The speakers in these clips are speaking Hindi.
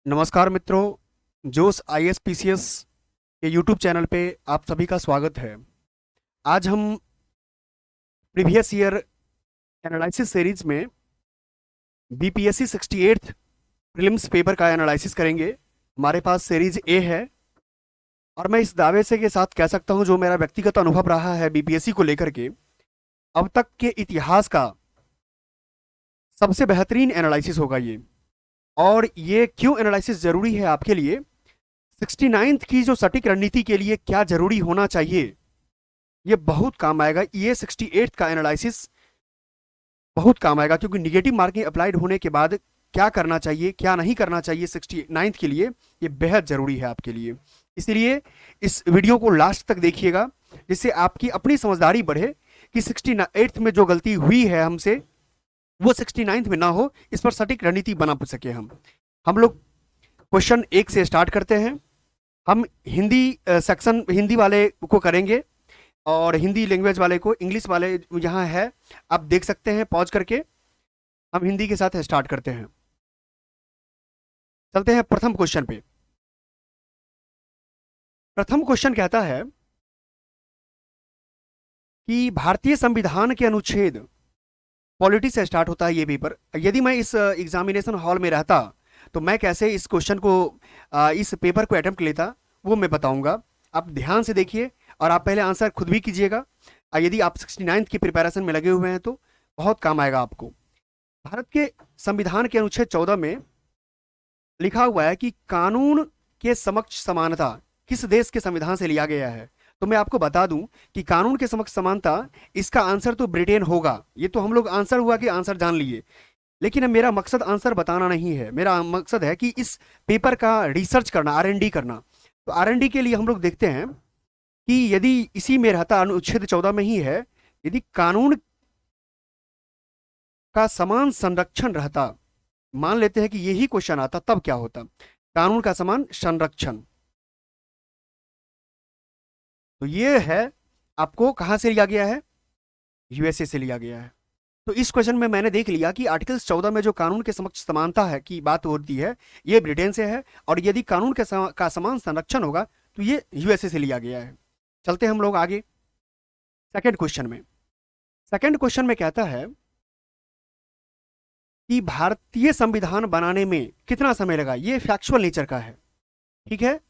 नमस्कार मित्रों, जोश ISPCS के यूट्यूब चैनल पे आप सभी का स्वागत है। आज हम प्रीवियस ईयर एनालिसिस सीरीज में BPSC 68th प्रीलिम्स पेपर का एनालिसिस करेंगे। हमारे पास सीरीज ए है और मैं इस दावे से के साथ कह सकता हूं, जो मेरा व्यक्तिगत अनुभव रहा है BPSC को लेकर के, अब तक के इतिहास का सबसे बेहतरीन एनालिसिस होगा ये। और ये क्यों एनालिसिस जरूरी है आपके लिए, 69th की जो सटीक रणनीति के लिए क्या जरूरी होना चाहिए, ये बहुत काम आएगा। ये 68th का एनालिसिस बहुत काम आएगा, क्योंकि निगेटिव मार्किंग अप्लाइड होने के बाद क्या करना चाहिए क्या नहीं करना चाहिए 69th के लिए, ये बेहद जरूरी है आपके लिए। इसलिए इस वीडियो को लास्ट तक देखिएगा, जिससे आपकी अपनी समझदारी बढ़े कि 68th में जो गलती हुई है हमसे, वो 69th में ना हो। इस पर सटीक रणनीति बना सके हम लोग क्वेश्चन 1 से स्टार्ट करते हैं। हम हिंदी सेक्शन हिंदी वाले को करेंगे और हिंदी लैंग्वेज वाले को, इंग्लिश वाले यहाँ है, आप देख सकते हैं पॉज करके। हम हिंदी के साथ स्टार्ट करते हैं। चलते हैं प्रथम क्वेश्चन पे। प्रथम क्वेश्चन कहता है कि भारतीय संविधान के अनुच्छेद, पॉलिटी से स्टार्ट होता है ये पेपर। यदि मैं इस एग्जामिनेशन हॉल में रहता तो मैं कैसे इस क्वेश्चन को, इस पेपर को अटेम्प्ट लेता, वो मैं बताऊंगा। आप ध्यान से देखिए और आप पहले आंसर खुद भी कीजिएगा। यदि आप 69th की प्रिपरेशन में लगे हुए हैं तो बहुत काम आएगा आपको। भारत के संविधान के अनुच्छेद 14 में लिखा हुआ है कि कानून के समक्ष समानता किस देश के संविधान से लिया गया है। तो मैं आपको बता दूं कि कानून के समक्ष समानता, इसका आंसर तो ब्रिटेन होगा। ये तो हम लोग आंसर हुआ कि आंसर जान लिए, लेकिन अब मेरा मकसद आंसर बताना नहीं है। मेरा मकसद है कि इस पेपर का रिसर्च करना, R&D करना। तो R&D के लिए हम लोग देखते हैं कि यदि इसी में रहता, अनुच्छेद 14 में ही है, यदि कानून का समान संरक्षण रहता, मान लेते हैं कि यही क्वेश्चन आता, तब क्या होता। कानून का समान संरक्षण, तो ये है, आपको कहां से लिया गया है, USA से लिया गया है। तो इस क्वेश्चन में मैंने देख लिया कि आर्टिकल 14 में जो कानून के समक्ष समानता है की बात होती है, ये ब्रिटेन से है, और यदि कानून का समान संरक्षण होगा तो ये USA से लिया गया है। चलते हम लोग आगे सेकंड क्वेश्चन में। सेकंड क्वेश्चन में कहता है कि भारतीय संविधान बनाने में कितना समय लगा। ये फैक्चुअल नेचर का है, ठीक है,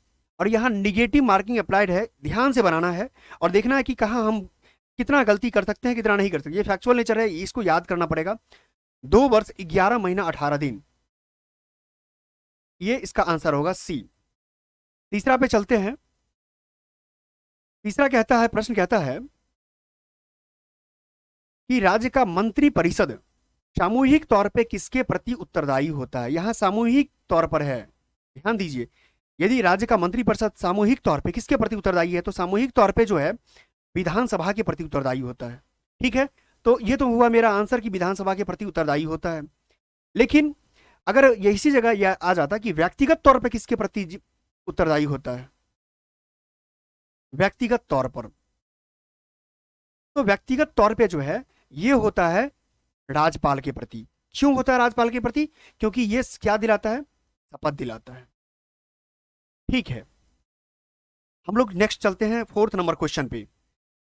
और यहाँ निगेटिव मार्किंग अप्लाइड है। ध्यान से बनाना है और देखना है कि कहाँ हम कितना गलती कर सकते हैं, कितना नहीं कर सकते। ये फैक्चुअल नेचर है, इसको याद करना पड़ेगा। 2 वर्ष 11 महीना 18 दिन, ये इसका आंसर होगा सी। तीसरा पे चलते हैं। तीसरा कहता है, प्रश्न कहता है कि राज्य का मंत्री परिषद सामूहिक तौर पे किसके प्रति उत्तरदायी होता है। यहां सामूहिक तौर पर है, ध्यान दीजिए। यदि राज्य का मंत्री परिषद सामूहिक तौर पे किसके प्रति उत्तरदायी है, तो सामूहिक तौर पे जो है विधानसभा के प्रति उत्तरदायी होता है, ठीक है। तो ये तो हुआ मेरा आंसर कि विधानसभा के प्रति उत्तरदायी होता है। लेकिन अगर ये इसी जगह यह आ जाता कि व्यक्तिगत तौर पे किसके प्रति उत्तरदायी होता है, व्यक्तिगत तौर पर, तो व्यक्तिगत तौर पे जो है ये होता है राज्यपाल के प्रति। क्यों होता है राज्यपाल के प्रति, क्योंकि ये क्या दिलाता है, शपथ दिलाता है, ठीक है। हम लोग नेक्स्ट चलते हैं फोर्थ नंबर क्वेश्चन पे।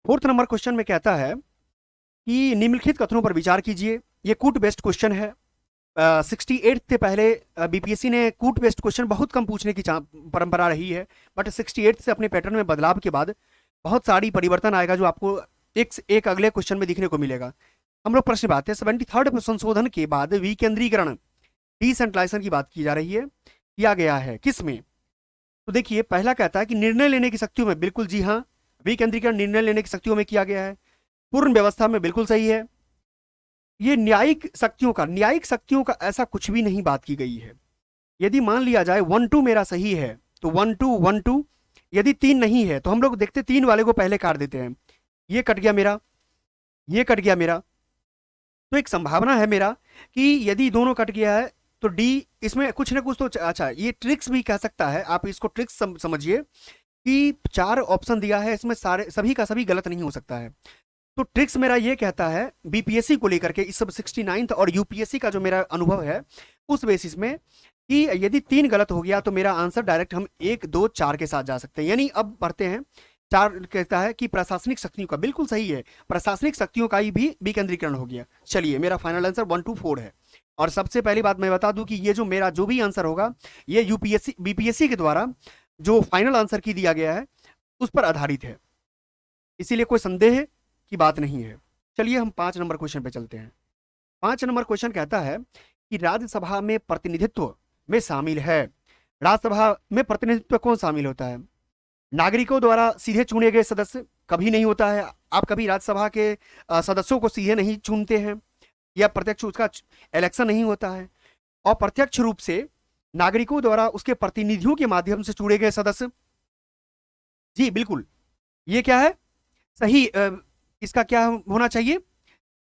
फोर्थ नंबर क्वेश्चन में कहता है कि निम्नलिखित कथनों पर विचार कीजिए। ये कूट बेस्ड क्वेश्चन है। 68 से पहले BPSC ने कूट बेस्ड क्वेश्चन बहुत कम पूछने की परंपरा रही है, बट 68 से अपने पैटर्न में बदलाव के बाद बहुत सारी परिवर्तन आएगा, जो आपको एक से एक अगले क्वेश्चन में दिखने को मिलेगा। हम लोग प्रश्न बात है, 73rd संशोधन के बाद विकेंद्रीकरण, डिसेंट्रलाइजेशन की बात की जा रही है, किया गया है किस में। तो देखिए, पहला कहता है कि निर्णय लेने की शक्तियों में, बिल्कुल जी हाँ, विकेंद्रीकरण निर्णय लेने की शक्तियों में किया गया है। पूर्ण व्यवस्था में, बिल्कुल सही है। ये न्यायिक शक्तियों का ऐसा कुछ भी नहीं बात की गई है। यदि मान लिया जाए 1 2 मेरा सही है तो 1 2 1 2, यदि 3 नहीं है तो हम लोग देखते 3 वाले को पहले काट देते हैं। ये कट गया मेरा, ये कट गया मेरा, तो एक संभावना है मेरा कि यदि दोनों कट गया है तो डी, इसमें कुछ ना कुछ तो अच्छा, ये ट्रिक्स भी कह सकता है, आप इसको ट्रिक्स समझिए कि 4 ऑप्शन दिया है, इसमें सारे सभी का सभी गलत नहीं हो सकता है। तो ट्रिक्स मेरा ये कहता है BPSC को लेकर के, इस सब 69th और UPSC का जो मेरा अनुभव है उस बेसिस में, कि यदि 3 गलत हो गया तो मेरा आंसर डायरेक्ट हम 1 2 4 के साथ जा सकते हैं। यानी अब पढ़ते हैं। 4 कहता है कि प्रशासनिक शक्तियों का, बिल्कुल सही है, प्रशासनिक शक्तियों का ही भी विकेंद्रीकरण हो गया। चलिए मेरा फाइनल आंसर 1 2 4 है। और सबसे पहली बात मैं बता दूं कि ये जो मेरा जो भी आंसर होगा ये यूपीएससी बीपीएससी के द्वारा जो फाइनल आंसर की दिया गया है उस पर आधारित है, इसीलिए कोई संदेह की बात नहीं है। चलिए हम 5 नंबर क्वेश्चन पे चलते हैं। 5 नंबर क्वेश्चन कहता है कि राज्यसभा में प्रतिनिधित्व में शामिल है। राज्यसभा में प्रतिनिधित्व कौन शामिल होता है? नागरिकों द्वारा सीधे चुने गए सदस्य कभी नहीं होता है। आप कभी राज्यसभा के सदस्यों को सीधे नहीं चुनते हैं या प्रत्यक्ष उसका इलेक्शन नहीं होता है। और प्रत्यक्ष रूप से नागरिकों द्वारा उसके प्रतिनिधियों के माध्यम से चुने गए सदस्य, जी बिल्कुल, ये क्या है सही, इसका क्या होना चाहिए?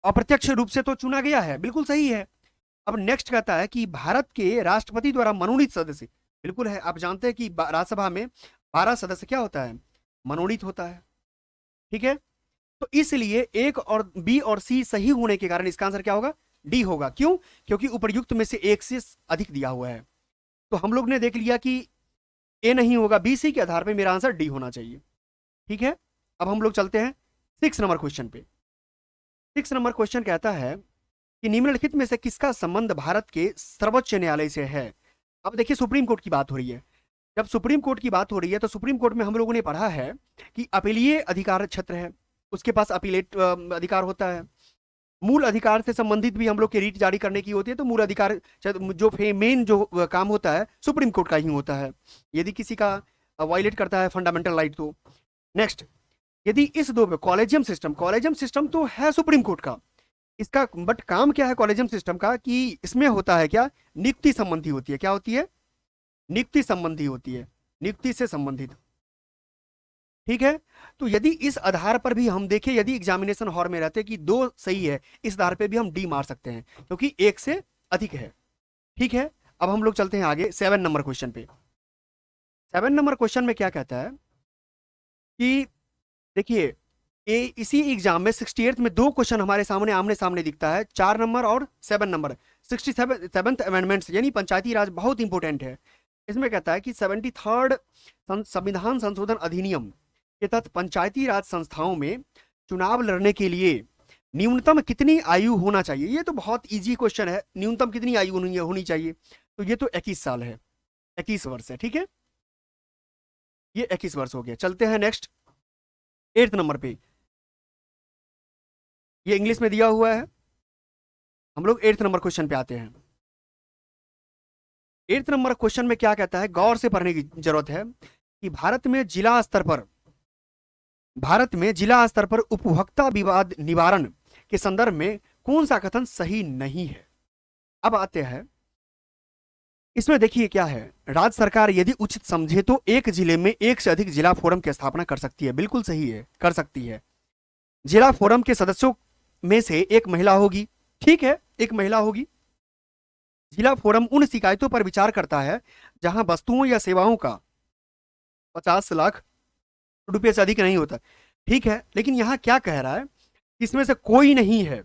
अप्रत्यक्ष रूप से तो चुना गया है, बिल्कुल सही है। अब नेक्स्ट कहता है कि भारत के राष्ट्रपति द्वारा मनोनीत सदस्य, बिल्कुल है। आप जानते हैं कि राज्यसभा में 12 सदस्य क्या होता है? मनोनीत होता है। ठीक है, तो इसलिए एक और बी और सी सही होने के कारण इसका आंसर क्या होगा? डी होगा। क्यों? क्योंकि उपर्युक्त में से एक से अधिक दिया हुआ है। तो हम लोग ने देख लिया कि ए नहीं होगा, बी सी के आधार पर मेरा आंसर डी होना चाहिए। ठीक है, अब हम लोग चलते हैं 6 नंबर क्वेश्चन पे। 6 नंबर क्वेश्चन कहता है कि निम्नलिखित में से किसका संबंध भारत के सर्वोच्च न्यायालय से है? अब देखिए सुप्रीम कोर्ट की बात हो रही है। जब सुप्रीम कोर्ट की बात हो रही है तो सुप्रीम कोर्ट में हम लोगों ने पढ़ा है कि अपीलीय अधिकार क्षेत्र है, उसके पास अपीलेट अधिकार होता है। मूल अधिकार से संबंधित भी हम लोग की रीट जारी करने की होती है, तो मूल अधिकार जो मेन जो काम होता है सुप्रीम कोर्ट का ही होता है, यदि किसी का वायलेट करता है फंडामेंटल राइट तो। नेक्स्ट, यदि इस दो में कॉलेजियम सिस्टम तो है सुप्रीम कोर्ट का, इसका बट काम क्या है कॉलेजियम सिस्टम का कि इसमें होता है क्या? नियुक्ति संबंधी होती है। क्या होती है? नियुक्ति संबंधी होती है, नियुक्ति से संबंधित। ठीक है, तो यदि इस आधार पर भी हम देखें, यदि एग्जामिनेशन हॉल में रहते कि 2 सही है, इस आधार पे भी हम डी मार सकते हैं क्योंकि 1 से अधिक है। ठीक है, अब हम लोग चलते हैं आगे 7 नंबर क्वेश्चन पे। 7 नंबर क्वेश्चन में क्या कहता है कि देखिए इसी एग्जाम में 68 में 2 क्वेश्चन हमारे सामने आमने सामने दिखता है, 4 नंबर और 7 नंबर। 67th अमेंडमेंट्स यानी पंचायती राज बहुत इंपॉर्टेंट है। इसमें कहता है कि 73rd संविधान संशोधन अधिनियम के तहत पंचायती राज संस्थाओं में चुनाव लड़ने के लिए न्यूनतम कितनी आयु होना चाहिए? ये तो बहुत इजी क्वेश्चन है, न्यूनतम कितनी आयु होनी चाहिए? तो ये तो 21 साल है, 21 वर्ष है। ठीक है, ये 21 वर्ष हो गया। चलते हैं नेक्स्ट 8th नंबर पे, ये इंग्लिश में दिया हुआ है। हम लोग 8th नंबर क्वेश्चन पे आते हैं। 8th नंबर क्वेश्चन में क्या कहता है, गौर से पढ़ने की जरूरत है कि भारत में जिला स्तर पर उपभोक्ता विवाद निवारण के संदर्भ में कौन सा कथन सही नहीं है? अब आते हैं इसमें, देखिए क्या है, राज्य सरकार यदि उचित समझे तो एक जिले में एक से अधिक जिला फोरम की स्थापना कर सकती है। बिल्कुल सही है, कर सकती है। जिला फोरम के सदस्यों में से एक महिला होगी। ठीक है, एक महिला होगी। जिला फोरम उन शिकायतों पर विचार करता है जहां वस्तुओं या सेवाओं का 50 लाख रुपए से अधिक नहीं होता। ठीक है, लेकिन यहां क्या कह रहा है, इसमें से कोई नहीं है,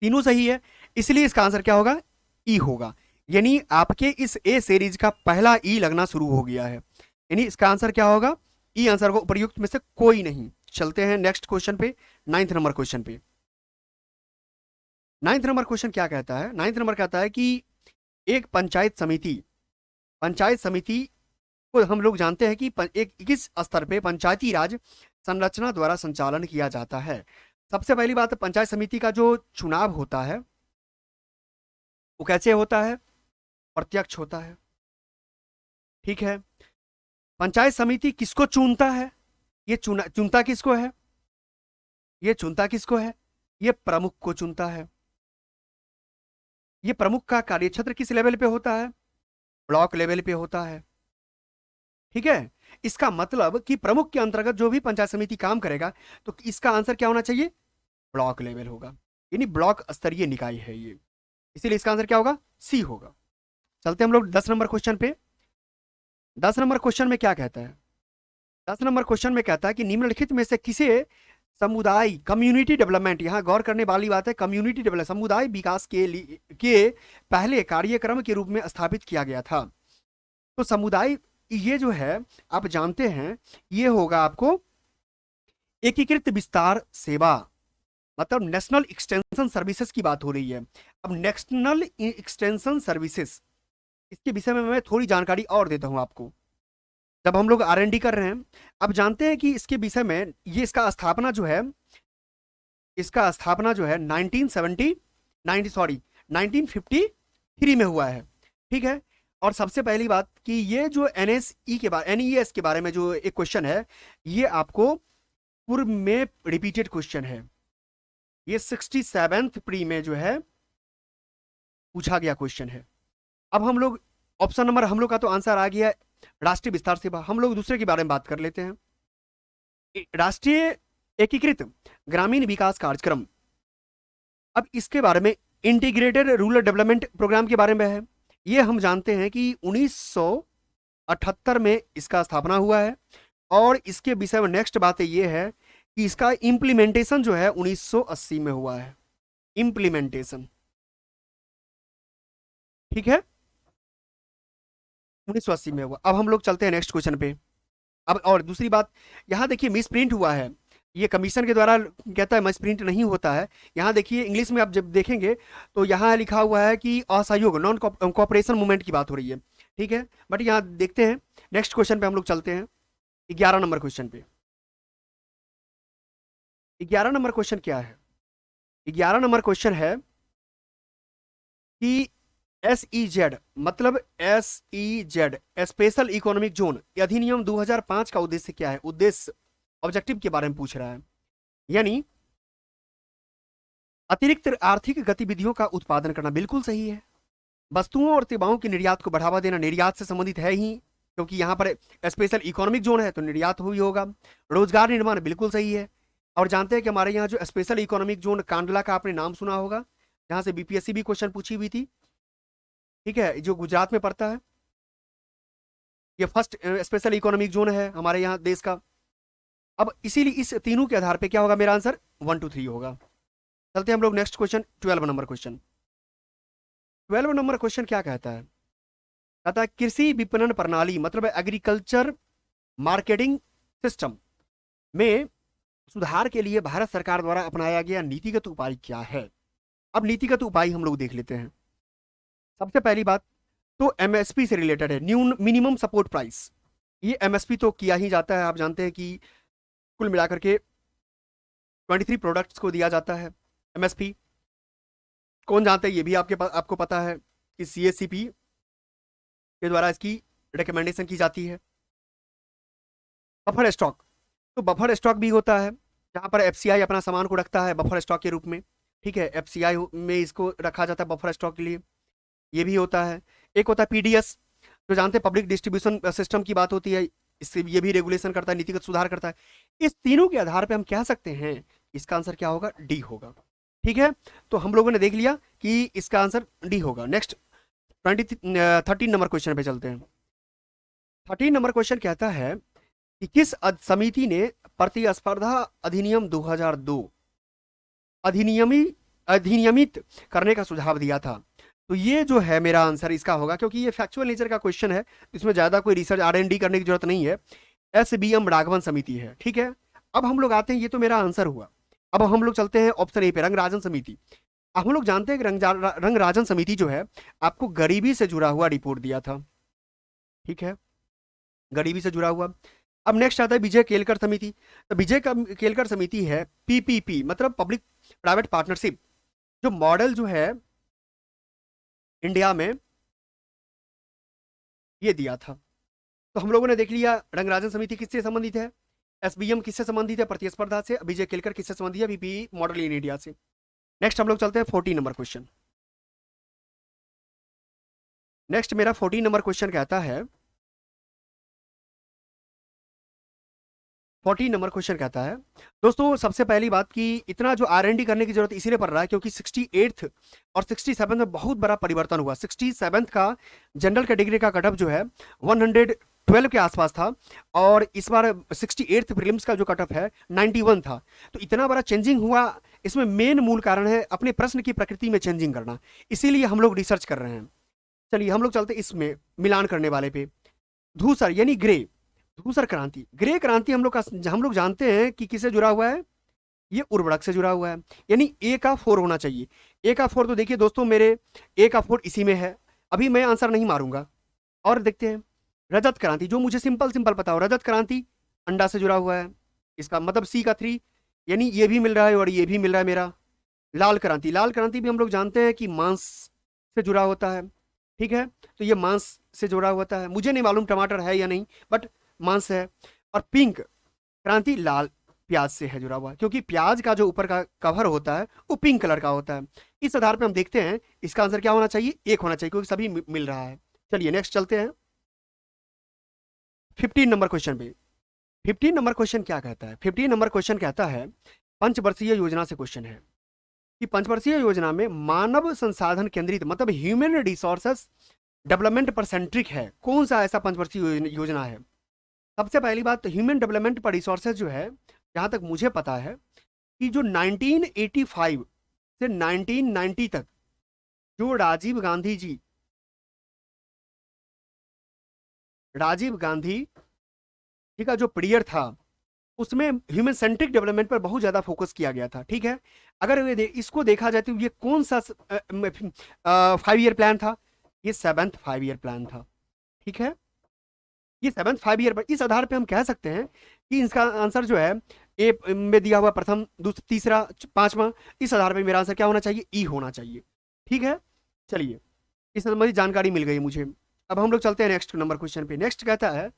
तीनों सही है, इसलिए इसका आंसर क्या होगा? ई होगा। यानी आपके इस ए सीरीज का पहला ई लगना शुरू हो गया है, यानी इसका आंसर क्या होगा? ई आंसर होगा, उपयुक्त में से कोई नहीं। चलते हैं नेक्स्ट क्वेश्चन पे, 9th नंबर क्वेश्चन पे। 9th नंबर क्वेश्चन क्या कहता है? 9th नंबर कहता है कि एक पंचायत समिति को हम लोग जानते हैं कि एक किस स्तर पे पंचायती राज संरचना द्वारा संचालन किया जाता है। सबसे पहली बात, पंचायत समिति का जो चुनाव होता है वो कैसे होता है? प्रत्यक्ष होता है। ठीक है, पंचायत समिति किसको चुनता है? ये चुनता किसको है? ये चुनता किसको है? ये प्रमुख को चुनता है। ये प्रमुख का कार्यक्षेत्र किस लेवल पे होता है? ब्लॉक लेवल पे होता है। ठीक है, इसका मतलब कि प्रमुख के अंतर्गत जो भी पंचायत समिति काम करेगा तो इसका आंसर क्या होना चाहिए? ब्लॉक लेवल होगा, यानी ब्लॉक स्तरीय निकाय है ये, इसीलिए इसका आंसर क्या होगा? सी होगा। चलते हम लोग 10 नंबर क्वेश्चन पे। 10 नंबर क्वेश्चन में क्या कहता है? 10 नंबर क्वेश्चन में कहता है कि निम्नलिखित में से किसे समुदाय कम्युनिटी डेवलपमेंट, यहां गौर करने वाली बात है, कम्युनिटी डेवलपमेंट समुदाय विकास के पहले कार्यक्रम के रूप में स्थापित किया गया था। तो समुदाय ये जो है आप जानते हैं ये होगा आपको एकीकृत विस्तार सेवा, मतलब नेशनल एक्सटेंशन सर्विसेज की बात हो रही है। अब नेशनल एक्सटेंशन सर्विसेज इसके विषय में मैं थोड़ी जानकारी और देता हूं आपको। जब हम लोग R&D कर रहे हैं, अब जानते हैं कि इसके विषय में ये इसका स्थापना जो है 1953 में हुआ है, ठीक है। और सबसे पहली बात कि ये जो NES के बारे में जो एक क्वेश्चन है, ये आपको पूर्व में रिपीटेड क्वेश्चन है। ये 67th प्री में जो है पूछा गया क्वेश्चन है। अब हम लोग ऑप्शन नंबर, हम लोग का तो आंसर आ गया राष्ट्रीय विस्तार सेवा। हम लोग दूसरे के बारे में बात कर लेते हैं। राष्ट्रीय एकीकृत ग्रामीण विकास कार्यक्रम, अब इसके बारे में इंटीग्रेटेड रूरल डेवलपमेंट प्रोग्राम के बारे में है। ये हम जानते हैं कि 1978 में इसका स्थापना हुआ है। और इसके विषय में नेक्स्ट बात ये है कि इसका इम्प्लीमेंटेशन जो है 1980 में हुआ है, इम्प्लीमेंटेशन, ठीक है, 1980 में हुआ। अब हम लोग चलते हैं नेक्स्ट क्वेश्चन पे। अब और दूसरी बात, यहाँ देखिए मिस प्रिंट हुआ है, ये कमीशन के द्वारा कहता है मिस प्रिंट नहीं होता है। यहाँ देखिए इंग्लिश में आप जब देखेंगे तो यहाँ लिखा हुआ है कि असहयोग नॉन कोऑपरेशन मूवमेंट की बात हो रही है, ठीक है। बट यहाँ देखते हैं नेक्स्ट क्वेश्चन पे हम लोग चलते हैं, 11 नंबर क्वेश्चन पे। 11 नंबर क्वेश्चन क्या है? 11 नंबर क्वेश्चन है कि SEZ मतलब SEZ स्पेशल इकोनॉमिक जोन अधिनियम 2005 का उद्देश्य क्या है? उद्देश्य ऑब्जेक्टिव के बारे में पूछ रहा है। यानी अतिरिक्त आर्थिक गतिविधियों का उत्पादन करना, बिल्कुल सही है। वस्तुओं और सेवाओं के निर्यात को बढ़ावा देना, निर्यात से संबंधित है ही, क्योंकि यहाँ पर स्पेशल इकोनॉमिक जोन है तो निर्यात हुई होगा। रोजगार निर्माण, बिल्कुल सही है। और जानते हैं कि हमारे यहाँ जो स्पेशल इकोनॉमिक जोन कांडला का आपने नाम सुना होगा, जहाँ से BPSC भी क्वेश्चन पूछी हुई थी, ठीक है, जो गुजरात में पड़ता है। ये फर्स्ट स्पेशल इकोनॉमिक जोन है हमारे यहाँ देश का। अब इसीलिए इस तीनों के आधार पे क्या होगा, मेरा आंसर 1 2 3 होगा। चलते हैं हम लोग next question, 12 number question. 12 number question क्या कहता है? कहता है कृषि विपणन प्रणाली मतलब एग्रीकल्चर मार्केटिंग सिस्टम में सुधार के लिए भारत सरकार द्वारा अपनाया गया नीतिगत उपाय क्या है? अब नीतिगत उपाय हम लोग देख लेते हैं। सबसे पहली बात तो MSP से रिलेटेड है, मिनिमम सपोर्ट प्राइस। ये MSP तो किया ही जाता है, आप जानते हैं कि कुल मिलाकर के 23 प्रोडक्ट्स को दिया जाता है MSP। कौन जानते हैं ये भी आपको पता है कि CSCP के द्वारा इसकी रिकमेंडेशन की जाती है। बफर स्टॉक, तो बफर स्टॉक भी होता है जहां पर FCI अपना सामान को रखता है बफर स्टॉक के रूप में, ठीक है। FCI में इसको रखा जाता है बफर स्टॉक के लिए, ये भी होता है। एक होता है PDS, जो जानते हैं पब्लिक डिस्ट्रीब्यूशन सिस्टम की बात होती है, इससे ये भी रेगुलेशन करता है, नीतिगत सुधार करता है। इस तीनों के आधार पे हम कह सकते हैं इसका आंसर क्या होगा, डी होगा, ठीक है। तो हम लोगों ने देख लिया कि इसका आंसर डी होगा। नेक्स्ट 13 नंबर क्वेश्चन पे चलते हैं। 13 नंबर क्वेश्चन कहता है कि किस समिति ने प्रतिस्पर्धा अधिनियम 2002 अधिनियमित करने का सुझाव दिया था? तो ये जो है मेरा आंसर इसका होगा, क्योंकि ये फैक्चुअल नेचर का क्वेश्चन है, इसमें ज्यादा कोई रिसर्च R&D करने की जरूरत नहीं है। SBM राघवन समिति है, ठीक है। अब हम लोग आते हैं, ये तो मेरा आंसर हुआ। अब हम लोग चलते हैं ऑप्शन ए पे, रंगराजन समिति। अब हम लोग जानते हैं कि रंगराजन समिति जो है आपको गरीबी से जुड़ा हुआ रिपोर्ट दिया था, ठीक है, गरीबी से जुड़ा हुआ। अब नेक्स्ट आता है विजय केलकर समिति। तो विजय केलकर समिति है PPP मतलब पब्लिक प्राइवेट पार्टनरशिप, जो मॉडल जो है इंडिया में ये दिया था। तो हम लोगों ने देख लिया रंगराजन समिति किससे संबंधित है, SBM किससे संबंधित है, प्रतिस्पर्धा से, विजय केलकर किससे संबंधित है, PPP मॉडल इन इंडिया से। नेक्स्ट हम लोग चलते हैं 14 नंबर क्वेश्चन। नेक्स्ट मेरा 14 नंबर क्वेश्चन कहता है, 14 नंबर क्वेश्चन कहता है, दोस्तों सबसे पहली बात कि इतना जो R&D करने की जरूरत इसीलिए पड़ रहा है क्योंकि 68th और 67th में बहुत बड़ा परिवर्तन हुआ। 67th का जनरल कैटेगरी का कटअप जो है 112 के आसपास था, और इस बार 68th प्रीलिम्स का जो कटअप है 91 था। तो इतना बड़ा चेंजिंग हुआ इसमें मेन मूल कारण है अपने प्रश्न की प्रकृति में चेंजिंग करना, इसीलिए हम लोग रिसर्च कर रहे हैं। चलिए हम लोग चलते इसमें मिलान करने वाले पे। धूसर यानी ग्रे, धूसर क्रांति, ग्रे क्रांति हम लोग जानते हैं कि किससे जुड़ा हुआ है, ये उर्वरक से जुड़ा हुआ है, यानी ए का 4 होना चाहिए। ए का 4 तो देखिए दोस्तों मेरे ए का 4 इसी में है। अभी मैं आंसर नहीं मारूंगा और देखते हैं। रजत क्रांति, जो मुझे सिंपल सिंपल पता हो, रजत क्रांति अंडा से जुड़ा हुआ है, इसका मतलब सी का 3, यानी ये भी मिल रहा है और ये भी मिल रहा है मेरा। लाल क्रांति, लाल क्रांति भी हम लोग जानते हैं कि मांस से जुड़ा होता है, ठीक है, तो ये मांस से जुड़ा होता है, मुझे नहीं मालूम टमाटर है या नहीं, बट मांस है। और पिंक क्रांति लाल प्याज से है जुड़ा हुआ, क्योंकि प्याज का जो ऊपर का कवर होता है वो पिंक कलर का होता है। इस आधार पर हम देखते हैं इसका आंसर क्या होना चाहिए, एक होना चाहिए, क्योंकि सभी मिल रहा है। चलिए नेक्स्ट चलते हैं 15 नंबर क्वेश्चन पे। 15 नंबर क्वेश्चन क्या कहता है, 15 नंबर क्वेश्चन कहता है, पंचवर्षीय योजना से क्वेश्चन है कि पंचवर्षीय योजना में मानव संसाधन केंद्रित, मतलब ह्यूमन रिसोर्सेस डेवलपमेंट पर सेंट्रिक है, कौन सा ऐसा पंचवर्षीय योजना है। सबसे पहली बात, ह्यूमन डेवलपमेंट पर रिसोर्सेज जो है, जहां तक मुझे पता है कि जो 1985 से 1990 तक जो राजीव गांधी जी का जो पीरियड था, उसमें ह्यूमन सेंट्रिक डेवलपमेंट पर बहुत ज्यादा फोकस किया गया था, ठीक है। अगर इसको देखा जाए तो ये कौन सा 5 ईयर प्लान था, ये 7th 5 ईयर प्लान था, ठीक है, ये 7th 5 ईयर पर। इस आधार पे हम कह सकते हैं कि इसका आंसर जो है ए में दिया हुआ प्रथम, दूसरा, तीसरा, पांचवा, इस आधार पे मेरा आंसर क्या होना चाहिए, ई होना चाहिए, ठीक है। चलिए इस संबंधी जानकारी मिल गई मुझे। अब हम लोग चलते हैं नेक्स्ट नंबर क्वेश्चन पे। नेक्स्ट कहता है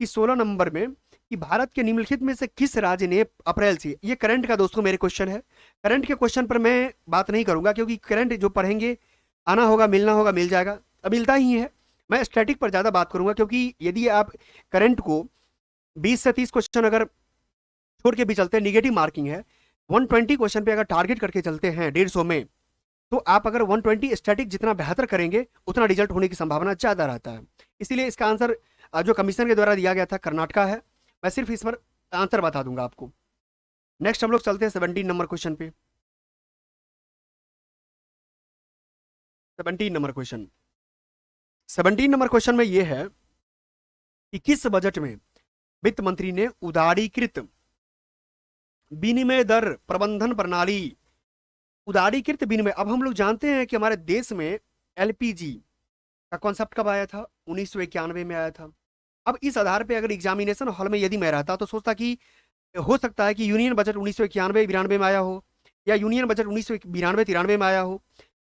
कि 16 नंबर में कि भारत के निम्नलिखित में से किस राज्य ने अप्रैल से, ये करंट का दोस्तों मेरे क्वेश्चन है, करंट के क्वेश्चन पर मैं बात नहीं करूंगा, क्योंकि करंट जो पढ़ेंगे आना होगा, मिलना होगा, मिल जाएगा, अब मिलता ही है। मैं स्टैटिक पर ज्यादा बात करूंगा, क्योंकि यदि आप करंट को 20 से 30 क्वेश्चन अगर छोड़ के भी चलते हैं, निगेटिव मार्किंग है, 120 क्वेश्चन पे अगर टारगेट करके चलते हैं 150 में, तो आप अगर 120 स्टैटिक जितना बेहतर करेंगे उतना रिजल्ट होने की संभावना ज्यादा रहता है। इसीलिए इसका आंसर जो कमीशन के द्वारा दिया गया था कर्नाटका है। मैं सिर्फ इस पर आंसर बता दूंगा आपको। नेक्स्ट हम लोग चलते हैं 17 नंबर क्वेश्चन पे। 17 नंबर क्वेश्चन, 17 नंबर क्वेश्चन में यह है कि किस बजट में वित्त मंत्री ने उदारीकृत विनिमय दर प्रबंधन प्रणाली, उदारीकृत विनिमय, अब हम लोग जानते हैं कि हमारे देश में एलपीजी का कॉन्सेप्ट कब आया था, 1991 में आया था। अब इस आधार पे अगर एग्जामिनेशन हॉल में यदि मैं रहता तो सोचता कि हो सकता है कि यूनियन बजट 1991-92 में आया हो, या यूनियन बजट 1992-93 में आया हो,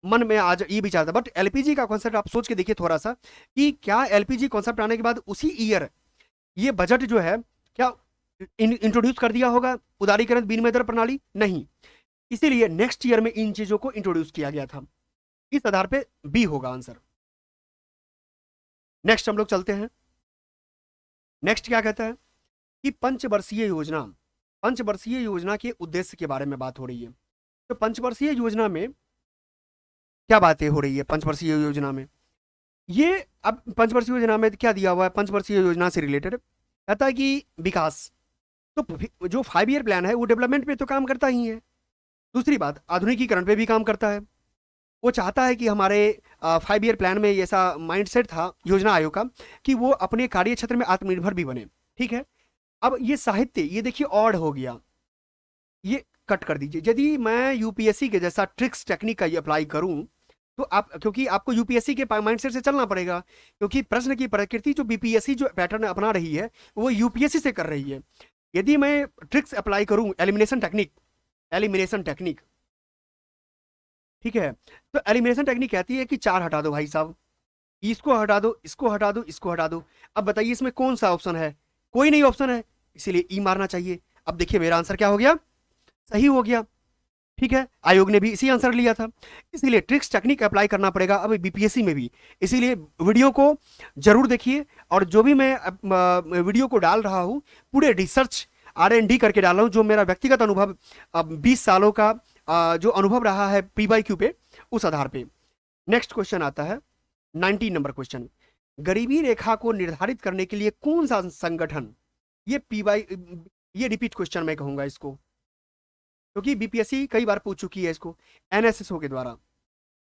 मन में आज ये विचार था। बट एलपीजी का कॉन्सेप्ट आप सोच के देखिए थोड़ा सा, कि क्या एलपीजी कॉन्सेप्ट आने के बाद उसी ईयर ये बजट जो है क्या इंट्रोड्यूस कर दिया होगा उदारीकरण विनिमय दर प्रणाली, नहीं, इसीलिए नेक्स्ट ईयर में इन चीजों को इंट्रोड्यूस किया गया था। इस आधार पे बी होगा आंसर। नेक्स्ट हम लोग चलते हैं। नेक्स्ट क्या कहता है कि पंचवर्षीय योजना, पंचवर्षीय योजना के उद्देश्य के बारे में बात हो रही है। तो पंचवर्षीय योजना में क्या बातें हो रही है, पंचवर्षीय योजना में ये, अब पंचवर्षीय योजना में क्या दिया हुआ है, पंचवर्षीय योजना से रिलेटेड कहता है कि विकास, तो जो 5 ईयर प्लान है वो डेवलपमेंट पे तो काम करता ही है, दूसरी बात आधुनिकीकरण पे भी काम करता है। वो चाहता है कि हमारे 5 ईयर प्लान में ऐसा माइंडसेट था योजना आयोग का कि वो अपने कार्य क्षेत्र में आत्मनिर्भर भी बने, ठीक है। अब ये साहित्य, ये देखिए ऑड हो गया, ये कट कर दीजिए। यदि मैं यूपीएससी के जैसा ट्रिक्स टेक्निक का ये अप्लाई करूं तो आप, क्योंकि आपको यूपीएससी के माइंडसेट से चलना पड़ेगा, क्योंकि प्रश्न की प्रकृति जो बीपीएससी जो पैटर्न अपना रही है वो यूपीएससी से कर रही है। यदि मैं ट्रिक्स अप्लाई करूं, एलिमिनेशन टेक्निक, एलिमिनेशन टेक्निक, ठीक है, तो एलिमिनेशन टेक्निक कहती है कि 4 हटा दो भाई साहब, इसको हटा दो, इसको हटा दो, इसको हटा दो। अब बताइए इसमें कौन सा ऑप्शन है, कोई नहीं ऑप्शन है, इसीलिए ई मारना चाहिए। अब देखिए मेरा आंसर क्या हो गया, सही हो गया, ठीक है, आयोग ने भी इसी आंसर लिया था, इसीलिए ट्रिक्स टेक्निक अप्लाई करना पड़ेगा अब बीपीएससी में भी। इसीलिए वीडियो को जरूर देखिए, और जो भी मैं वीडियो को डाल रहा हूँ पूरे रिसर्च R&D करके डाल रहा हूँ, जो मेरा व्यक्तिगत अनुभव 20 सालों का जो अनुभव रहा है PYQ पे, उस आधार पे। नेक्स्ट क्वेश्चन आता है 19 नंबर क्वेश्चन, गरीबी रेखा को निर्धारित करने के लिए कौन सा संगठन, ये रिपीट क्वेश्चन मैं कहूंगा इसको, क्योंकि बीपीएससी कई बार पूछ चुकी है इसको एनएसएसओ के द्वारा।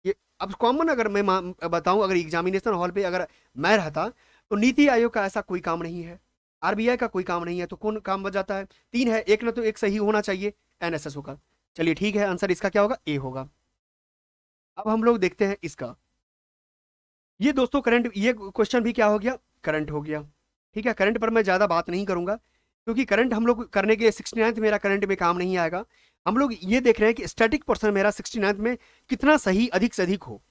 ये अब कॉमन अगर मैं बताऊं, अगर एग्जामिनेशन हॉल पे अगर मैं रहता तो नीति आयोग का ऐसा कोई काम नहीं है, आरबीआई का कोई काम नहीं है, तो कौन काम बच जाता है? तीन है, एक ना तो एक सही होना चाहिए एनएसएसओ का। चलिए ठीक है, आंसर इसका क्या होगा? ए होगा। अब हम लोग देखते हैं इसका। ये दोस्तों करंट, ये क्वेश्चन भी क्या हो गया? करंट हो गया। ठीक है, करंट पर मैं ज्यादा बात नहीं करूंगा क्योंकि करंट हम लोग करने के 69th मेरा करंट में काम नहीं आएगा। हम लोग ये देख रहे हैं कि स्टैटिक पर्सन मेरा 69th में कितना सही अधिक से अधिक हो,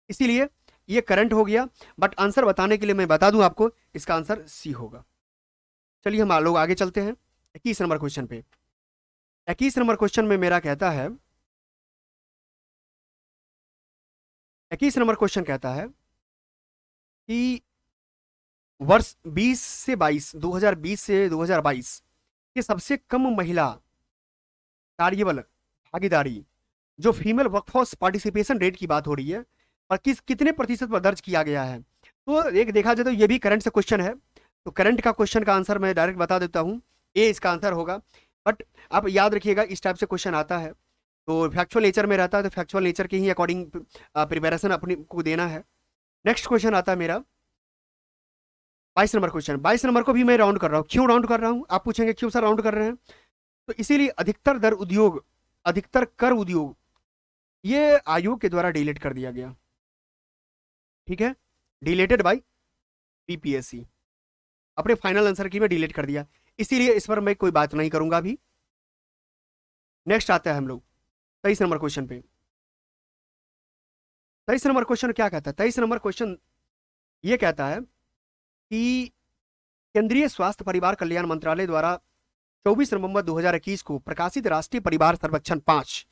इसीलिए ये करंट हो गया। बट आंसर बताने के लिए मैं बता दूं आपको, इसका आंसर सी होगा। चलिए हम लोग आगे चलते हैं 21 नंबर क्वेश्चन पे। 21 नंबर क्वेश्चन में मेरा कहता है, 21 नंबर क्वेश्चन कहता है कि वर्ष 20 से 22, 2020 से 2022 के सबसे कम महिला कार्यबल भागीदारी, जो फीमेल वर्कफोर्स पार्टिसिपेशन रेट की बात हो रही है, और कितने प्रतिशत पर दर्ज किया गया है। तो एक देखा जाए तो ये भी करंट से क्वेश्चन है, तो करंट का क्वेश्चन का आंसर मैं डायरेक्ट बता देता हूँ, ए इसका आंसर होगा। बट आप याद रखिएगा इस टाइप से क्वेश्चन आता है तो फैक्चुअल नेचर में रहता है, तो फैक्चुअल नेचर के ही अकॉर्डिंग प्रिपरेशन अपने को देना है। नेक्स्ट क्वेश्चन आता है मेरा 22 नंबर क्वेश्चन। 22 नंबर को भी मैं राउंड कर रहा हूँ। क्यों राउंड कर रहा हूँ आप पूछेंगे, क्यों सर राउंड कर रहे हैं? तो इसीलिए अधिकतर दर उद्योग, अधिकतर कर उद्योग, ये आयोग के द्वारा डिलीट कर दिया गया। ठीक है, डिलेटेड बाय बीपीएससी, अपने फाइनल आंसर की में डिलीट कर दिया, इसीलिए इस पर मैं कोई बात नहीं करूंगा अभी। नेक्स्ट आता है हम लोग 23 नंबर क्वेश्चन पे। 23 नंबर क्वेश्चन क्या कहता है? 23 नंबर क्वेश्चन ये कहता है कि केंद्रीय स्वास्थ्य परिवार कल्याण मंत्रालय द्वारा 24 नवंबर 2021 को प्रकाशित राष्ट्रीय परिवार सर्वेक्षण 5,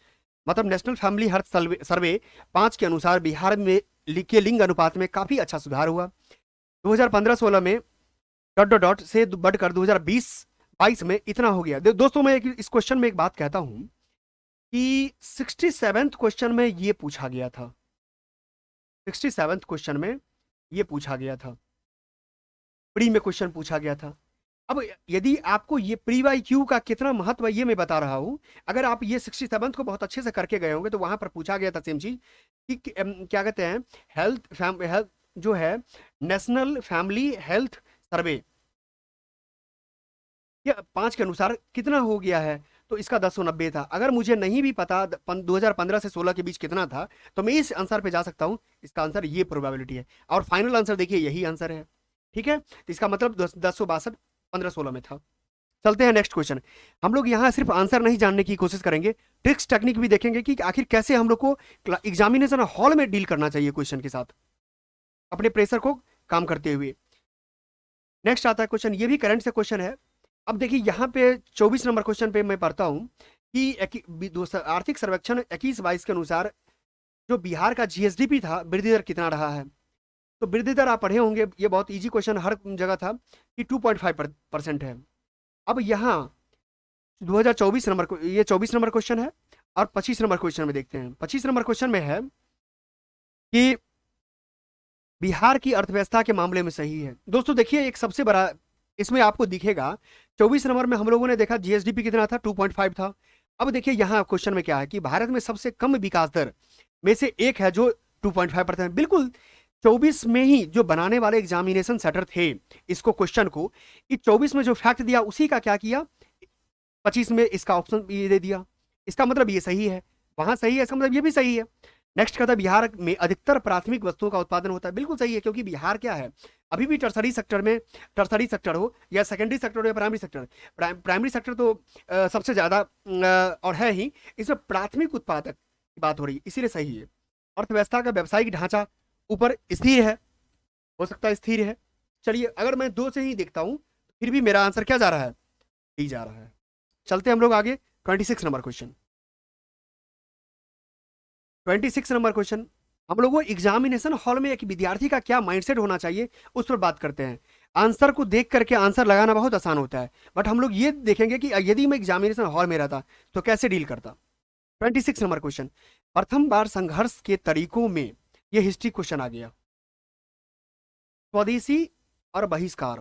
मतलब नेशनल फैमिली हेल्थ सर्वे 5 के अनुसार बिहार में के लिंग अनुपात में काफी अच्छा सुधार हुआ। 2015-16 में डॉट डॉट डॉट से बढ़कर 2020-22 में इतना हो गया। दोस्तों मैं इस क्वेश्चन में एक बात कहता हूं कि 67th क्वेश्चन में ये पूछा गया था, 67th क्वेश्चन में ये पूछा गया था, प्री में क्वेश्चन पूछा गया था। अब यदि आपको ये प्री वाई क्यू का कितना महत्व है ये मैं बता रहा हूं, अगर आप ये 67th को बहुत अच्छे से करके गए होंगे तो वहां पर पूछा गया था सेम चीज कि क्या कहते हैं, हेल्थ जो है नेशनल फैमिली हेल्थ सर्वे, ये 5 के अनुसार कितना हो गया है, तो इसका 1090 था। अगर मुझे नहीं भी पता 2015 से 16 के बीच कितना था, तो मैं इस आंसर पे जा सकता हूं, इसका आंसर ये प्रोबेबिलिटी है। और फाइनल आंसर देखिए यही आंसर है। ठीक है, तो इसका मतलब 1062 1516 में था। चलते हैं नेक्स्ट क्वेश्चन। हम लोग यहाँ सिर्फ आंसर नहीं जानने की कोशिश करेंगे, ट्रिक्स टेक्निक भी देखेंगे कि आखिर कैसे हम लोग को एग्जामिनेशन हॉल में डील करना चाहिए क्वेश्चन के साथ, अपने प्रेशर को काम करते हुए। नेक्स्ट आता है क्वेश्चन, ये भी करंट से क्वेश्चन है। अब देखिए यहाँ पे 24 नंबर क्वेश्चन पे मैं पढ़ता हूँ कि आर्थिक सर्वेक्षण 21-22 के अनुसार जो बिहार का जीएसडीपी था, वृद्धि दर कितना रहा है? तो वृद्धि दर आप पढ़े होंगे, ये बहुत इजी क्वेश्चन हर जगह था कि 2.5% है। अब यहाँ 2024 नंबर को, ये 24 नंबर क्वेश्चन है, और 25 नंबर क्वेश्चन में देखते हैं। 25 नंबर क्वेश्चन में है कि बिहार की अर्थव्यवस्था के मामले में सही है। दोस्तों देखिए एक सबसे बड़ा इसमें आपको दिखेगा, 24 नंबर में हम लोगों ने देखा जीएसडीपी कितना था, 2.5 था। अब देखिए यहाँ क्वेश्चन में क्या है कि भारत में सबसे कम विकास दर में से एक है जो 2.5%। बिल्कुल 24 में ही जो बनाने वाले एग्जामिनेशन सेटर थे इसको क्वेश्चन को, इस 24 में जो फैक्ट दिया उसी का क्या किया, 25 में इसका ऑप्शन ये दे दिया। इसका मतलब ये सही है, वहां सही है, इसका मतलब ये भी सही है। नेक्स्ट कहता है बिहार में अधिकतर प्राथमिक वस्तुओं का उत्पादन होता है। बिल्कुल सही है, क्योंकि बिहार क्या है, अभी भी टर्सरी सेक्टर में, टर्सरी सेक्टर हो या सेकेंडरी सेक्टर हो या प्राइमरी सेक्टर, प्राइमरी सेक्टर तो सबसे ज्यादा और है ही, इसमें प्राथमिक उत्पादक की बात हो रही है, इसीलिए सही है। अर्थव्यवस्था का व्यावसायिक ढांचा ऊपर स्थिर है, हो सकता है स्थिर है। चलिए अगर मैं 2 से ही देखता हूं फिर भी मेरा आंसर क्या जा रहा है, डी जा रहा है। चलते हम लोग आगे 26 नंबर क्वेश्चन। 26 नंबर क्वेश्चन, हम लोगों एग्जामिनेशन हॉल में एक विद्यार्थी का क्या माइंडसेट होना चाहिए उस पर बात करते हैं। आंसर को देख करके आंसर लगाना बहुत आसान होता है, बट हम लोग ये देखेंगे कि यदि मैं एग्जामिनेशन हॉल में रहता तो कैसे डील करता। 26 नंबर क्वेश्चन, प्रथम बार संघर्ष के तरीकों में ये हिस्ट्री क्वेश्चन आ गया। स्वदेशी और बहिष्कार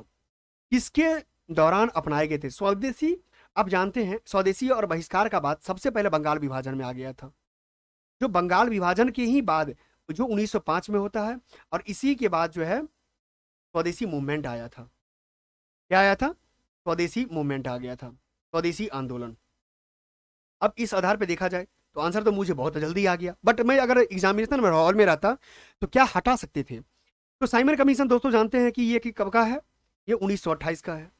किसके दौरान अपनाए गए थे? स्वदेशी आप जानते हैं स्वदेशी और बहिष्कार का बात सबसे पहले बंगाल विभाजन में आ गया था, जो बंगाल विभाजन के ही बाद जो 1905 में होता है, और इसी के बाद जो है स्वदेशी मूवमेंट आया था। क्या आया था? स्वदेशी मूवमेंट आ गया था, स्वदेशी आंदोलन। अब इस आधार पे देखा जाए तो आंसर तो मुझे बहुत जल्दी आ गया, बट मैं अगर एग्जामिनेशन में हॉल में रहता तो क्या हटा सकते थे? तो साइमन कमीशन दोस्तों जानते हैं कि ये कब का है? ये 1928 का है।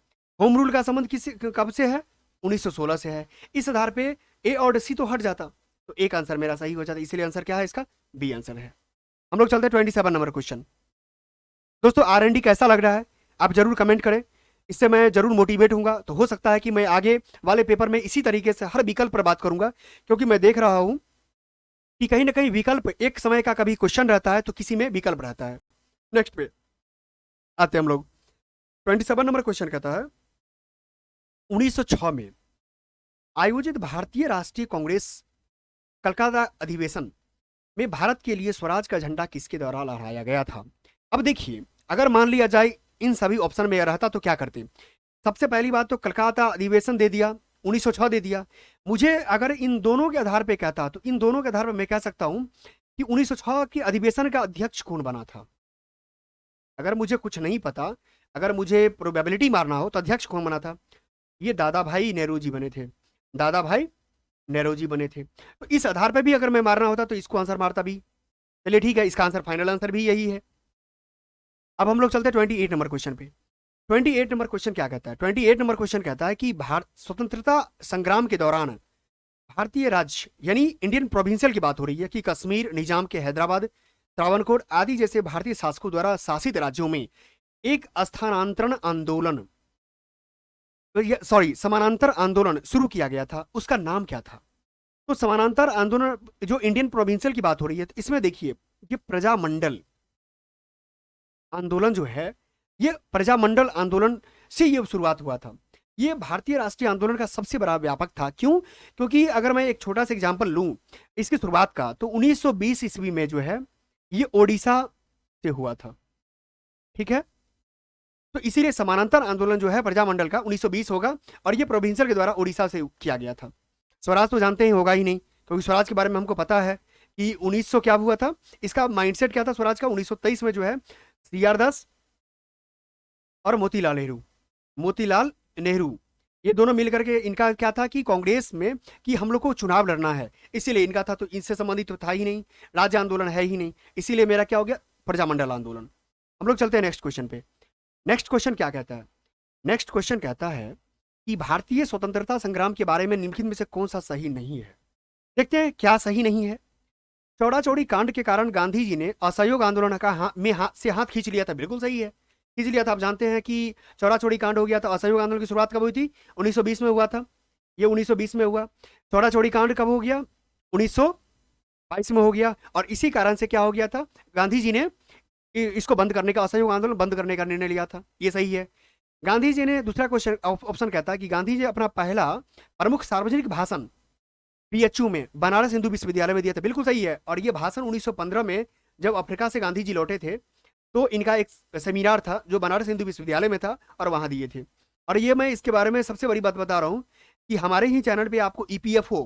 होम रूल का संबंध किस कब से है? 1916 से है। इस आधार पे ए और सी तो हट जाता, तो एक आंसर मेरा सही हो जाता, इसलिए आंसर क्या है इसका? बी आंसर है। हम लोग चलते हैं 27 नंबर क्वेश्चन। दोस्तों R&D कैसा लग रहा है आप जरूर कमेंट करें, इससे मैं जरूर मोटिवेट हूंगा। तो हो सकता है कि मैं आगे वाले पेपर में इसी तरीके से हर विकल्प पर बात करूंगा, क्योंकि मैं देख रहा हूं कि कहीं ना कहीं विकल्प एक समय का कभी क्वेश्चन रहता है तो किसी में विकल्प रहता है। नेक्स्ट पे आते हैं हम लोग। 27 नंबर क्वेश्चन कहता है 1906 में आयोजित भारतीय राष्ट्रीय कांग्रेस कलकत्ता अधिवेशन में भारत के लिए स्वराज का झंडा किसके द्वारा लहराया गया था? अब देखिए, अगर मान लिया जाए इन सभी ऑप्शन में रहता तो क्या करते? सबसे पहली बात तो कलकत्ता अधिवेशन दे दिया, 1906 दे दिया। मुझे अगर इन दोनों के आधार पे कहता तो इन दोनों के आधार पर मैं कह सकता हूं कि 1906 के अधिवेशन का अध्यक्ष कौन बना था। अगर मुझे कुछ नहीं पता, अगर मुझे प्रोबेबिलिटी मारना हो तो अध्यक्ष कौन बना था? ये दादा भाई नेहरू जी बने थे, दादा भाई नेहरू जी बने थे। तो इस आधार पर भी अगर मैं मारना होता तो इसको आंसर मारता भी। चलिए ठीक है, इसका आंसर फाइनल आंसर भी यही है। अब हम लोग चलते हैं 28 नंबर क्वेश्चन पे। 28 नंबर क्वेश्चन क्या कहता है? 28 नंबर क्वेश्चन कहता है कि भारत स्वतंत्रता संग्राम के दौरान भारतीय राज्य यानी इंडियन प्रोविंशियल की बात हो रही है कि कश्मीर, निजाम के हैदराबाद, त्रावणकोर आदि जैसे भारतीय शासकों द्वारा शासित राज्यों में एक स्थानांतरण आंदोलन, सॉरी समानांतर आंदोलन शुरू किया गया था, उसका नाम क्या था? तो समानांतर आंदोलन जो इंडियन प्रोविंशियल की बात हो रही है, तो इसमें देखिए ये प्रजामंडल आंदोलन जो है, ये प्रजामंडल आंदोलन से ये शुरुआत हुआ था। ये भारतीय राष्ट्रीय आंदोलन का सबसे बड़ा व्यापक था। क्यों? क्योंकि अगर मैं एक छोटा सा एग्जांपल लूं इसकी शुरुआत का, तो 1920 ईस्वी में जो है ये ओडिशा से हुआ था। ठीक है, तो इसीलिए समानांतर आंदोलन जो है प्रजामंडल का 1920 होगा, और ये प्रोविंशियल के द्वारा ओडिशा से किया गया था। स्वराज तो जानते ही होगा ही नहीं, क्योंकि स्वराज के बारे में हमको पता है कि 1900 क्या हुआ था, इसका माइंडसेट क्या था स्वराज का? 1923 में जो है CR दास और मोतीलाल नेहरू, मोतीलाल नेहरू ये दोनों मिलकर के इनका क्या था कि कांग्रेस में कि हम लोग को चुनाव लड़ना है, इसीलिए इनका था। तो इनसे संबंधित तो था ही नहीं, राज्य आंदोलन है ही नहीं, इसीलिए मेरा क्या हो गया? प्रजामंडल आंदोलन। हम लोग चलते हैं नेक्स्ट क्वेश्चन पे। नेक्स्ट क्वेश्चन क्या कहता है? नेक्स्ट क्वेश्चन कहता है कि भारतीय स्वतंत्रता संग्राम के बारे में निम्नलिखित में से कौन सा सही नहीं है? देखते हैं क्या सही नहीं है। चौड़ा चौड़ी कांड के कारण गांधी जी ने असहयोग आंदोलन का से हाथ खींच लिया था। बिल्कुल सही है, खींच लिया था। आप जानते हैं कि चौड़ा चौड़ी कांड हो गया था। असहयोग आंदोलन की शुरुआत कब हुई थी? 1920 में हुआ था। ये 1920 में हुआ। चौड़ा चौड़ी कांड कब हो गया? 1922 में हो गया। और इसी कारण से क्या हो गया था? गांधी जी ने इसको बंद करने का, असहयोग आंदोलन बंद करने का निर्णय लिया था। ये सही है। गांधी जी ने, दूसरा क्वेश्चन ऑप्शन कहता है कि गांधी जी अपना पहला प्रमुख सार्वजनिक भाषण PHU में बनारस हिंदू विश्वविद्यालय में दिया था। बिल्कुल सही है। और ये भाषण 1915 में जब अफ्रीका से गांधी जी लौटे थे तो इनका एक सेमिनार था जो बनारस हिंदू विश्वविद्यालय में था, और वहां दिए थे। और ये मैं इसके बारे में सबसे बड़ी बात बता रहा हूं कि हमारे ही चैनल पे आपको EPFO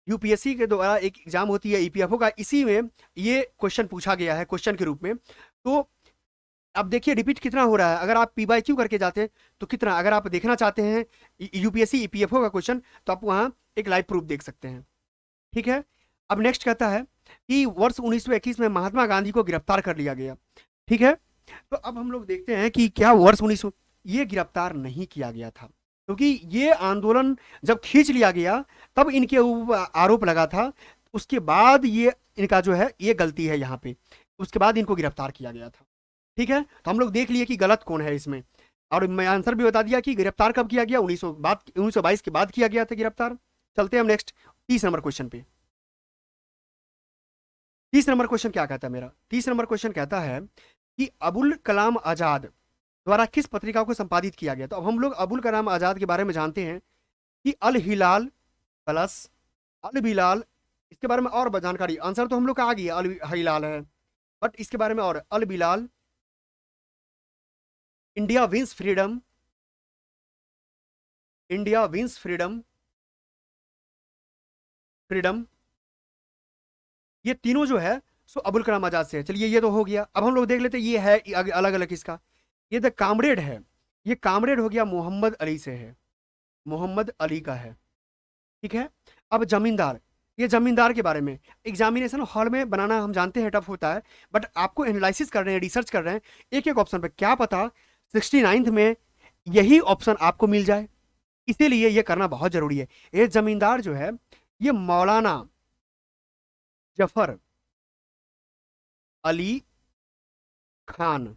UPSC के द्वारा एक एग्जाम होती है EPFO का, इसी में ये क्वेश्चन पूछा गया है क्वेश्चन के रूप में। तो अब देखिए रिपीट कितना हो रहा है। अगर आप PYQ करके जाते हैं तो कितना, अगर आप देखना चाहते हैं UPSC EPFO का क्वेश्चन तो आप वहां एक लाइव प्रूफ देख सकते हैं। ठीक है। अब नेक्स्ट कहता है कि वर्ष 1921 में महात्मा गांधी को गिरफ्तार कर लिया गया। ठीक है, तो अब हम लोग देखते हैं कि क्या वर्ष 1900 ये गिरफ्तार नहीं किया गया था, क्योंकि ये आंदोलन जब खींच लिया गया तब इनके ऊपर आरोप लगा था। उसके बाद ये इनका जो है ये गलती है यहाँ पे, उसके बाद इनको गिरफ्तार किया गया था। ठीक है, तो हम लोग देख लिए कि गलत कौन है इसमें, और मैं आंसर भी बता दिया कि गिरफ्तार कब किया गया? 1922 के बाद किया गया था गिरफ्तार। चलते हैं हम नेक्स्ट 30 नंबर क्वेश्चन पे। 30 नंबर क्वेश्चन क्या कहता है मेरा? 30 नंबर क्वेश्चन कहता है कि अबुल कलाम आजाद द्वारा किस पत्रिका को संपादित किया गया? तो अब हम लोग अबुल कलाम आजाद के बारे में जानते हैं कि अल हिलाल प्लस अल बिलाल, इसके बारे में और जानकारी, आंसर तो हम लोग का आ गया अल हिलाल है, बट इसके बारे में और Al Bilal, India wins freedom, India wins freedom, freedom, ये तीनों जो है सो अबुल कलाम आजाद से है। चलिए ये तो हो गया। अब हम लोग देख लेते हैं ये है अलग अलग इसका। ये द कामरेड है, ये कामरेड हो गया मोहम्मद अली से है, मोहम्मद अली का है। ठीक है। अब जमींदार, ये जमींदार के बारे में एग्जामिनेशन हॉल में बनाना हम जानते हैं टफ होता है, बट आपको एनालिसिस कर रहे हैं, रिसर्च कर रहे हैं एक एक ऑप्शन पे, क्या पता 69th में यही ऑप्शन आपको मिल जाए, इसीलिए ये करना बहुत जरूरी है। ये जमींदार जो है ये मौलाना जफर अली खान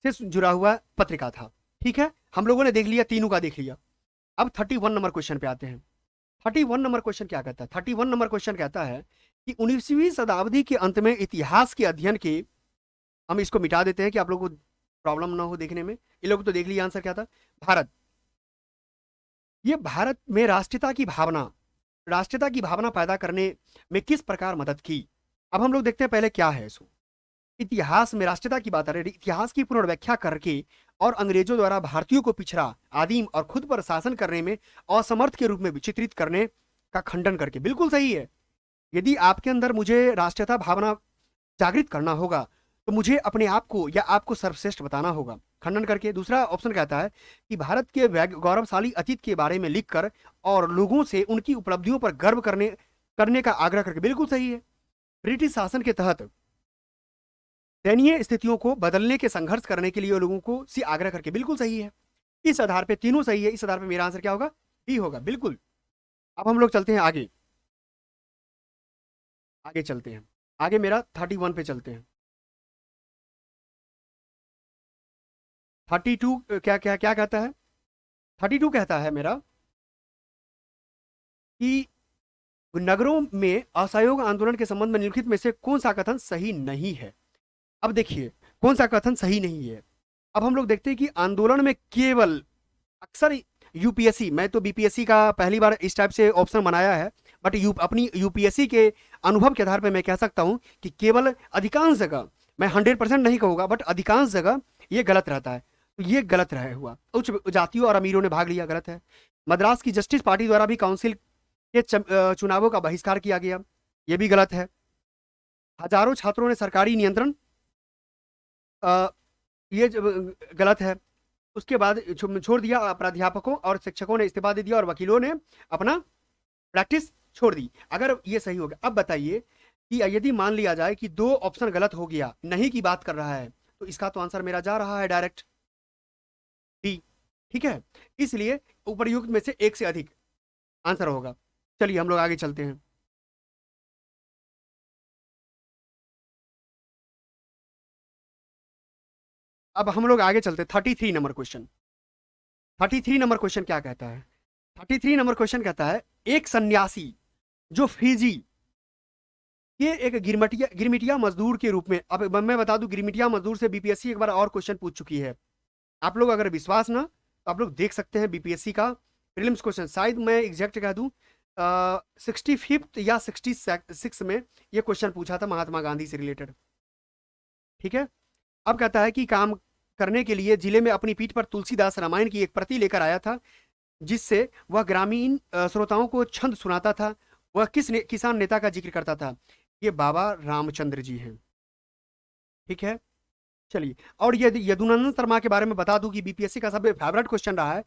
से जुड़ा हुआ पत्रिका था। ठीक है, हम लोगों ने देख लिया, तीनों का देख लिया। अब 31 नंबर क्वेश्चन पे आते हैं। 31 नंबर क्वेश्चन क्या कहता है? 31 नंबर क्वेश्चन कहता है कि 19वीं शताब्दी के अंत में इतिहास के अध्ययन की, हम इसको मिटा देते हैं कि आप लोगों को प्रॉब्लम ना हो देखने में, ये लोग तो देख लिया आंसर क्या था। भारत, ये भारत में राष्ट्रीयता की भावना पैदा करने में किस प्रकार मदद की। अब हम लोग देखते हैं पहले क्या है इसको। इतिहास में राष्ट्रीयता की बात आ रही है, इतिहास की पुनर्व्याख्या करके और अंग्रेजों द्वारा भारतीयों को पिछड़ा, आदिम और खुद पर शासन करने में असमर्थ के रूप में विचित्रित करने का खंडन करके। बिल्कुल सही है। यदि आपके अंदर मुझे राष्ट्रीयता भावना जागृत करना होगा तो मुझे अपने आप को या आपको सर्वश्रेष्ठ बताना होगा, खंडन करके। दूसरा ऑप्शन कहता है कि भारत के गौरवशाली अतीत के बारे में लिखकर और लोगों से उनकी उपलब्धियों पर गर्व करने करने का आग्रह करके। बिल्कुल सही है। ब्रिटिश शासन के तहत दयनीय स्थितियों को बदलने के संघर्ष करने के लिए लोगों को से आग्रह करके। बिल्कुल सही है। इस आधार पे तीनों सही है, इस आधार पे मेरा आंसर क्या होगा? डी होगा, बिल्कुल। अब हम लोग चलते हैं आगे, आगे चलते हैं, आगे मेरा 31 पे चलते हैं। 32 क्या क्या क्या कहता है? 32 कहता है मेरा कि नगरों में असहयोग आंदोलन के संबंध में निम्नलिखित में से कौन सा कथन सही नहीं है। अब देखिए कौन सा कथन सही नहीं है। अब हम लोग देखते हैं कि आंदोलन में केवल, अक्सर यूपीएससी, मैं तो बीपीएससी का पहली बार इस टाइप से ऑप्शन बनाया है, बट अपनी यूपीएससी के अनुभव के आधार पर मैं कह सकता हूं कि केवल अधिकांश जगह, मैं 100% नहीं कहूंगा बट अधिकांश जगह ये गलत रहता है। तो ये गलत रहा हुआ, उच्च जातियों और अमीरों ने भाग लिया, गलत है। मद्रास की जस्टिस पार्टी द्वारा भी काउंसिल के चुनावों का बहिष्कार किया गया, ये भी गलत है। हजारों छात्रों ने सरकारी नियंत्रण, अ, ये गलत है। उसके बाद छोड़ दिया, प्राध्यापकों और शिक्षकों ने इस्तीफा दे दिया और वकीलों ने अपना प्रैक्टिस छोड़ दी। अगर ये सही हो गया, अब बताइए कि यदि मान लिया जाए कि दो ऑप्शन गलत हो गया, नहीं की बात कर रहा है, तो इसका तो आंसर मेरा जा रहा है डायरेक्ट डी। ठीक है, इसलिए उपर्युक्त में से एक से अधिक आंसर होगा। चलिए हम लोग आगे चलते हैं। अब हम लोग आगे चलते हैं 33 नंबर क्वेश्चन। 33 नंबर क्वेश्चन क्या कहता है? 33 नंबर क्वेश्चन कहता है एक सन्यासी जो फिजी ये एक गिरमिटिया मजदूर के रूप में, अब मैं बता दूं गिरमिटिया मजदूर से बीपीएससी एक बार और क्वेश्चन पूछ चुकी है। आप लोग अगर विश्वास ना, तो आप लोग देख सकते हैं बीपीएससी का प्रीलिम्स क्वेश्चन, शायद मैं एग्जैक्ट कह दूं 65th या 66 में ये क्वेश्चन पूछा था महात्मा गांधी से रिलेटेड। ठीक है। अब कहता है कि काम करने के लिए जिले में अपनी पीठ पर तुलसीदास रामायण की एक प्रति लेकर आया था, जिससे वह ग्रामीण श्रोताओं को छंद सुनाता था। वह किसान नेता का जिक्र करता था? ये बाबा रामचंद्र जी हैं। ठीक है। चलिए, और ये यदुनंदन शर्मा के बारे में बता दूं कि बीपीएससी का सबसे फेवरेट क्वेश्चन रहा है।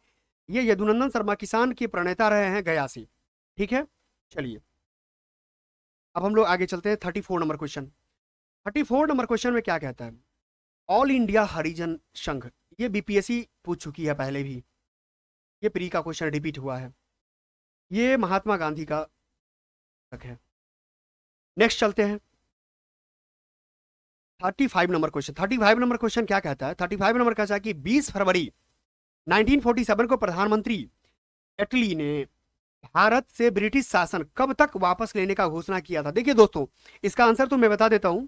ये यदुनंदन शर्मा किसान के प्रणेता रहे हैं गया से। ठीक है। चलिए अब हम लोग आगे चलते हैं 34 नंबर क्वेश्चन। 34 नंबर क्वेश्चन में क्या कहता है? ऑल इंडिया हरिजन संघ, ये बीपीएससी पूछ चुकी है पहले भी, ये प्री का क्वेश्चन रिपीट हुआ है। ये महात्मा गांधी का है। नेक्स्ट चलते हैं 35 नंबर क्वेश्चन। 35 नंबर क्वेश्चन क्या कहता है? 35 नंबर कहता है कि 20 फरवरी 1947 को प्रधानमंत्री एटली ने भारत से ब्रिटिश शासन कब तक वापस लेने का घोषणा किया था। देखिए दोस्तों, इसका आंसर तो मैं बता देता हूं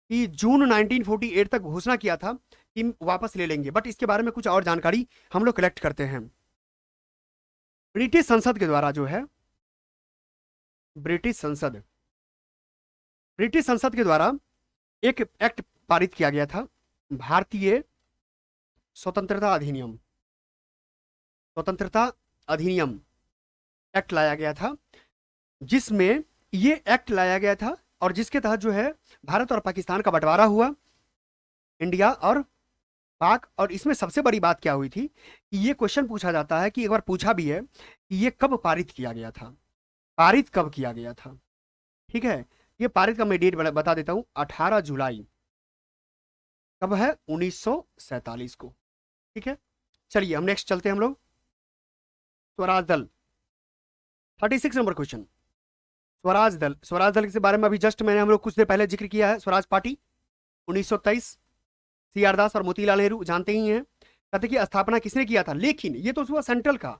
कि जून 1948 तक घोषणा किया था कि वापस ले लेंगे, बट इसके बारे में कुछ और जानकारी हम लोग कलेक्ट करते हैं। ब्रिटिश संसद के द्वारा जो है, ब्रिटिश संसद ब्रिटिश संसद के द्वारा एक एक्ट पारित किया गया था, भारतीय स्वतंत्रता अधिनियम। स्वतंत्रता अधिनियम एक्ट लाया गया था, जिसमें ये एक्ट लाया गया था और जिसके तहत जो है भारत और पाकिस्तान का बंटवारा हुआ, इंडिया और पाक। और इसमें सबसे बड़ी बात क्या हुई थी कि ये क्वेश्चन पूछा जाता है कि एक बार पूछा भी है कि ये कब पारित किया गया था, पारित कब किया गया था। ठीक है, ये पारित का मैं डेट बता देता हूं, 18 जुलाई कब है, 1947 को। ठीक है, चलिए हम नेक्स्ट चलते हैं हम लोग। स्वराज दल, 36 नंबर क्वेश्चन। स्वराज दल, स्वराज दल के बारे में अभी जस्ट मैंने हम लोग कुछ देर पहले जिक्र किया है। स्वराज पार्टी 1923, सी आर दास और मोतीलाल नेहरू जानते ही हैं। कहते कि स्थापना किसने किया था, लेकिन ये तो हुआ सेंट्रल का,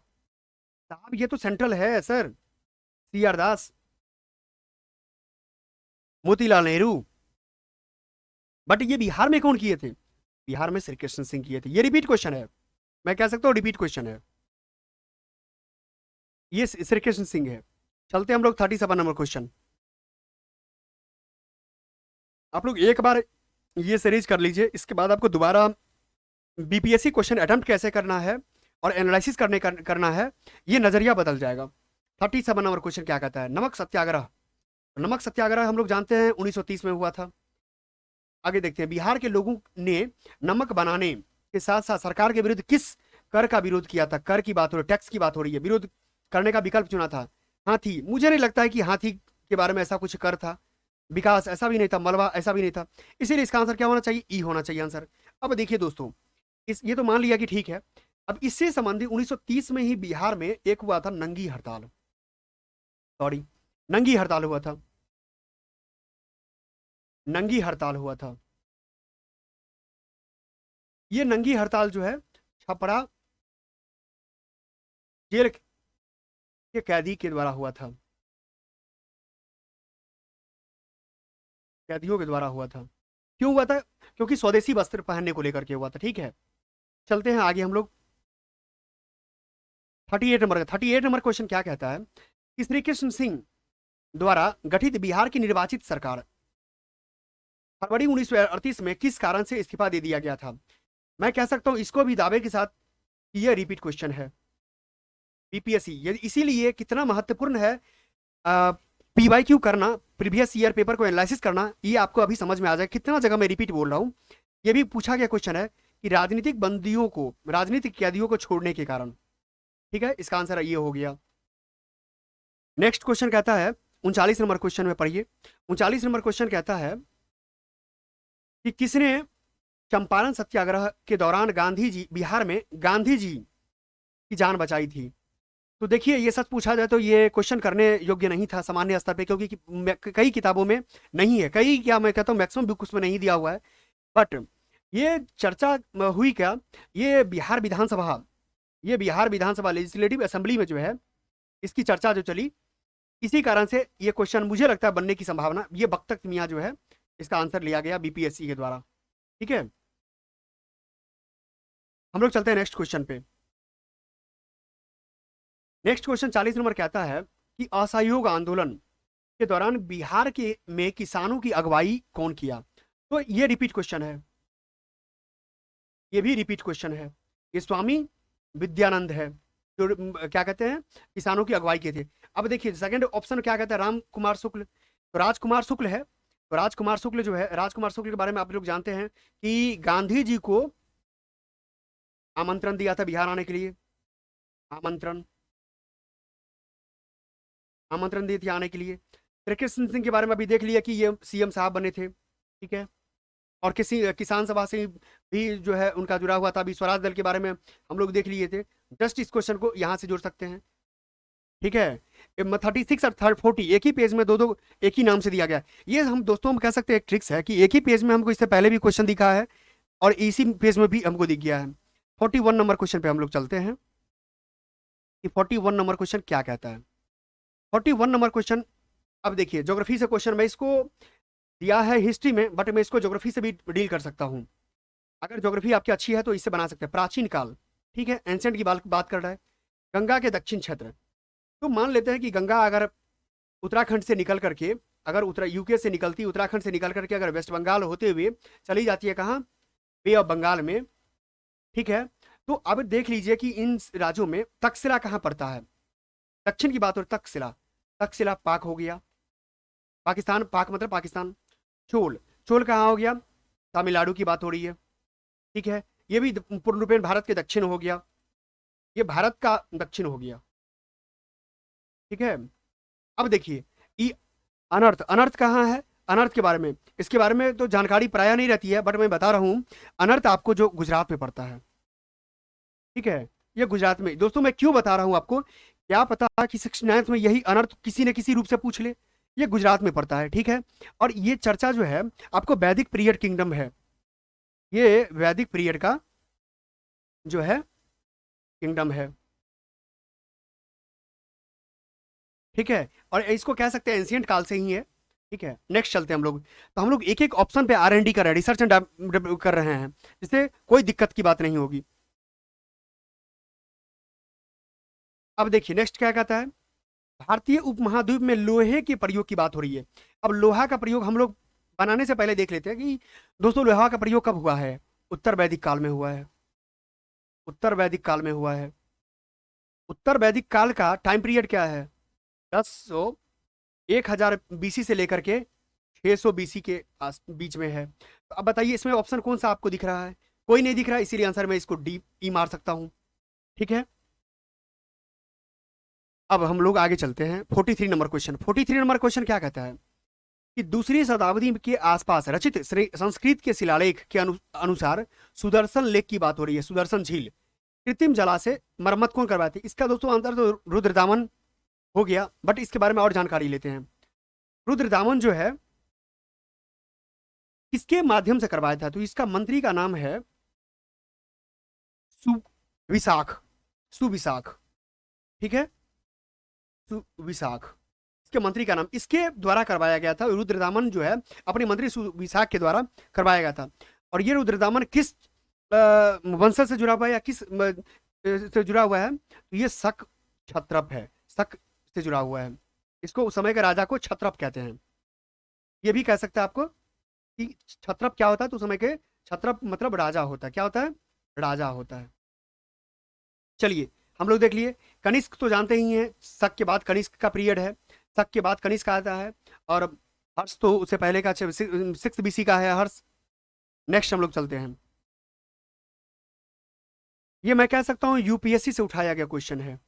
साहब ये तो सेंट्रल है sir, C R Das, Motilal Nehru. But ये बिहार में कौन किए थे, बिहार में श्री कृष्ण सिंह किए थे। ये रिपीट क्वेश्चन है, मैं कह सकता हूँ रिपीट क्वेश्चन है, ये श्री कृष्ण सिंह है। चलते हम लोग 37 नंबर क्वेश्चन। आप लोग एक बार ये सीरीज कर लीजिए, इसके बाद आपको दोबारा बीपीएससी क्वेश्चन अटेम्प्ट कैसे करना है और एनालिसिस करना है, ये नजरिया बदल जाएगा। 37 नंबर क्वेश्चन क्या कहता है, नमक सत्याग्रह। नमक सत्याग्रह हम लोग जानते हैं 1930 में हुआ था। आगे देखते हैं, बिहार के लोगों ने नमक बनाने के साथ साथ सरकार के विरुद्ध किस कर का विरोध किया था। कर की बात हो रही, टैक्स की बात हो रही है, विरोध करने का विकल्प चुना था हाथी। मुझे नहीं लगता है कि हाथी के बारे में ऐसा कुछ कर था, विकास ऐसा भी नहीं था, मलबा ऐसा भी नहीं था, इसीलिए इसका आंसर क्या होना चाहिए, ई होना चाहिए आंसर। अब देखिए दोस्तों, ये तो मान लिया कि ठीक है। अब इससे संबंधित 1930 में ही बिहार में एक हुआ था नंगी हड़ताल, सॉरी नंगी हड़ताल हुआ था, नंगी हड़ताल हुआ था। ये नंगी हड़ताल जो है छपरा जेल के कैदी के द्वारा हुआ था, कैदियों के द्वारा हुआ था। क्यों हुआ था, क्योंकि स्वदेशी वस्त्र पहनने को लेकर के हुआ था। ठीक है, चलते हैं आगे हम लोग। 38 नंबर क्वेश्चन क्या कहता है कि श्री कृष्ण सिंह द्वारा गठित बिहार की निर्वाचित सरकार फरवरी 1938 में किस कारण से इस्तीफा दे दिया गया था। मैं कह सकता हूं इसको भी दावे के साथ कि यह रिपीट क्वेश्चन है बीपीएससी। यदि इसीलिए कितना महत्वपूर्ण है पीवाईक्यू करना, प्रीवियस ईयर पेपर को एनालिसिस करना, ये आपको अभी समझ में आ जाए कितना जगह मैं रिपीट बोल रहा हूं। यह भी पूछा गया क्वेश्चन है कि राजनीतिक बंदियों को, राजनीतिक कैदियों को छोड़ने के कारण। ठीक है, इसका आंसर ये हो गया। नेक्स्ट क्वेश्चन कहता है 39 नंबर क्वेश्चन में पढ़िए। 39 नंबर क्वेश्चन कहता है कि किसने चंपारण सत्याग्रह के दौरान गांधी जी, बिहार में गांधी जी की जान बचाई थी। तो देखिए, ये सच पूछा जाए तो ये क्वेश्चन करने योग्य नहीं था सामान्य स्तर पे, क्योंकि कई किताबों में नहीं है, कई क्या मैं कहता हूँ मैक्सिमम बुक उसमें नहीं दिया हुआ है। बट ये चर्चा हुई क्या, ये बिहार विधानसभा, ये बिहार विधानसभा लेजिस्लेटिव असेंबली में जो है इसकी चर्चा जो चली, इसी कारण से ये क्वेश्चन मुझे लगता है बनने की संभावना, ये बख्तक मियाँ जो है इसका आंसर लिया गया बीपीएससी के द्वारा। ठीक है, हम लोग चलते हैं नेक्स्ट क्वेश्चन पे। नेक्स्ट क्वेश्चन 40 नंबर कहता है कि असहयोग आंदोलन के दौरान बिहार के में किसानों की अगुवाई कौन किया। तो ये रिपीट क्वेश्चन है, ये भी रिपीट क्वेश्चन है। ये स्वामी विद्यानंद है जो क्या कहते हैं किसानों की अगुवाई किए थे। अब देखिए सेकंड ऑप्शन क्या कहता है, राम कुमार शुक्ल। तो राजकुमार शुक्ल है, तो राजकुमार शुक्ल जो है, राजकुमार शुक्ल के बारे में आप लोग जानते हैं कि गांधी जी को आमंत्रण दिया था बिहार आने के लिए, आमंत्रण, आमंत्रण दी थी आने के लिए। श्री कृष्ण सिंह के बारे में अभी देख लिया कि ये सीएम साहब बने थे। ठीक है, और किसी किसान सभा से भी जो है उनका जुड़ा हुआ था। अभी स्वराज दल के बारे में हम लोग देख लिए थे, जस्ट इस क्वेश्चन को यहां से जोड़ सकते हैं। ठीक है, 36 और 40 एक ही पेज में दो दो एक ही नाम से दिया गया। ये हम दोस्तों हम कह सकते हैं एक ट्रिक्स है कि एक ही पेज में हमको इससे पहले भी क्वेश्चन दिखा है और इसी पेज में भी हमको दिख गया है। 41 नंबर क्वेश्चन पे हम लोग चलते हैं कि 41 नंबर क्वेश्चन क्या कहता है। 41 नंबर क्वेश्चन, अब देखिए ज्योग्राफी से क्वेश्चन, मैं इसको दिया है हिस्ट्री में बट मैं इसको ज्योग्राफी से भी डील कर सकता हूँ। अगर ज्योग्राफी आपकी अच्छी है तो इससे बना सकते हैं। प्राचीन काल, ठीक है, एंशेंट की बात कर रहा है। गंगा के दक्षिण क्षेत्र, तो मान लेते हैं कि गंगा अगर उत्तराखंड से निकल करके, अगर यूके से निकलती, उत्तराखंड से निकल करके अगर वेस्ट बंगाल होते हुए चली जाती है कहाँ, बे ऑफ बंगाल में। ठीक है, तो अब देख लीजिए कि इन राज्यों में तक्षशिला कहाँ पड़ता है। दक्षिण की बात हो, तक्षशिला, तक्षशिला पाक हो गया, पाकिस्तान, पाक मतलब पाकिस्तान। चोल, चोल कहाँ हो गया, तमिलनाडु की बात हो रही है, ठीक है। ये भी पूर्ण रूपेण भारत के दक्षिण हो गया, ये भारत का दक्षिण हो गया, ठीक है। अब देखिए ई अनर्थ, अनर्थ कहाँ है, अनर्थ के बारे में, इसके बारे में तो जानकारी प्राय नहीं रहती है, बट मैं बता रहा हूं। अनर्थ आपको जो गुजरात में पड़ता है, ठीक है, ये गुजरात में। दोस्तों मैं क्यों बता रहा हूं आपको, क्या पता कि 69th में यही अनर्थ किसी न किसी रूप से पूछ ले। ये गुजरात में पड़ता है, ठीक है। और ये चर्चा जो है आपको वैदिक पीरियड किंगडम है, ये वैदिक पीरियड का जो है किंगडम है, ठीक है। और इसको कह सकते हैं एंशियंट काल से ही है, ठीक है। नेक्स्ट चलते हैं हम लोग। तो हम लोग एक एक ऑप्शन पे R&D कर रहे हैं, रिसर्च एंड कर रहे हैं, जिससे कोई दिक्कत की बात नहीं होगी। अब देखिए नेक्स्ट क्या कहता है, भारतीय उपमहाद्वीप में लोहे के प्रयोग की बात हो रही है। अब लोहा का प्रयोग हम लोग बनाने से पहले देख लेते हैं कि दोस्तों लोहा का प्रयोग कब हुआ है। उत्तर वैदिक काल में हुआ है, उत्तर वैदिक काल में हुआ है। उत्तर वैदिक काल का टाइम पीरियड क्या है, 1000 1000 BC से लेकर के 600 BC के बीच में है। तो अब बताइए इसमें ऑप्शन कौन सा आपको दिख रहा है, कोई नहीं दिख रहा, इसीलिए आंसर मैं इसको डी ई मार सकता हूं, ठीक है। अब हम लोग आगे चलते हैं। 43 नंबर क्वेश्चन, 43 नंबर क्वेश्चन क्या कहता है कि दूसरी शताब्दी के आसपास रचित संस्कृत के शिलालेख के अनुसार सुदर्शन लेक की बात हो रही है, सुदर्शन झील कृत्रिम जलाशय मरम्मत कौन करवाए थे। इसका दोस्तों आंसर तो रुद्रदामन हो गया, बट इसके बारे में और जानकारी लेते हैं। रुद्रदामन जो है किसके माध्यम से करवाया था, तो इसका मंत्री का नाम है सुविशाख, सुविशाख, ठीक है, सुविशाख, इसके मंत्री का नाम इसके द्वारा करवाया गया था। रुद्रदामन जो है अपने मंत्री सुविशाख के द्वारा करवाया गया था। और ये रुद्रदामन किस वंशज से जुड़ा हुआ है या किस से जुड़ा हुआ है, तो ये शक क्षत्रप है, शक से जुड़ा हुआ है। इसको उस समय के राजा को क्षत्रप कहते हैं। ये भी कह सकते हैं आपको कि क्षत्रप क्या होता है, तो उस समय के क्षत्रप मतलब राजा होता है, क्या होता है, राजा होता है। चलिए हम लोग देख लिए, कनिष्क तो जानते ही हैं, शक के बाद कनिष्क का पीरियड है, शक के बाद कनिष्क आता है। और हर्ष तो उससे पहले का 6 BC का है हर्ष। नेक्स्ट हम लोग चलते हैं, ये मैं कह सकता हूँ यूपीएससी से उठाया गया क्वेश्चन है,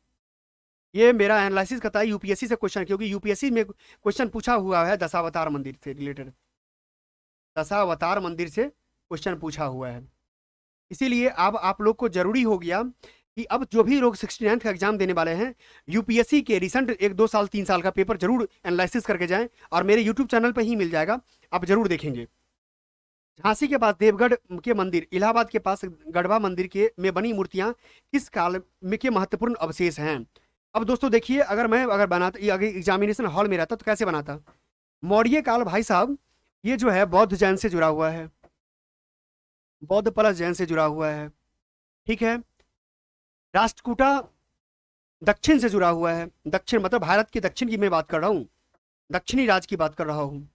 ये मेरा एनालिसिस करता है यूपीएससी से क्वेश्चन, क्योंकि यूपीएससी में क्वेश्चन पूछा हुआ है दशावतार मंदिर से रिलेटेड, दशावतार मंदिर से क्वेश्चन पूछा हुआ है। इसीलिए अब आप लोग को जरूरी हो गया कि अब जो भी लोग 69th का एग्जाम देने वाले हैं, यूपीएससी के रिसेंट 1-2 साल 3 साल का पेपर जरूर एनालिसिस करके जाएं, और मेरे यूट्यूब चैनल पर ही मिल जाएगा, आप जरूर देखेंगे। झांसी के पास देवगढ़ के मंदिर, इलाहाबाद के पास गढ़वा मंदिर के में बनी मूर्तियां किस काल में के महत्वपूर्ण अवशेष हैं। अब दोस्तों देखिए, अगर बनाता, अगर एग्जामिनेशन हॉल में रहता तो कैसे बनाता। मौर्य काल भाई साहब, ये जो है बौद्ध जैन से जुड़ा हुआ है, बौद्ध प्लस जैन से जुड़ा हुआ है, ठीक है। राष्ट्रकूटा दक्षिण से जुड़ा हुआ है, दक्षिण मतलब भारत के दक्षिण की मैं बात कर रहा हूँ, दक्षिणी राज्य की बात कर रहा हूँ।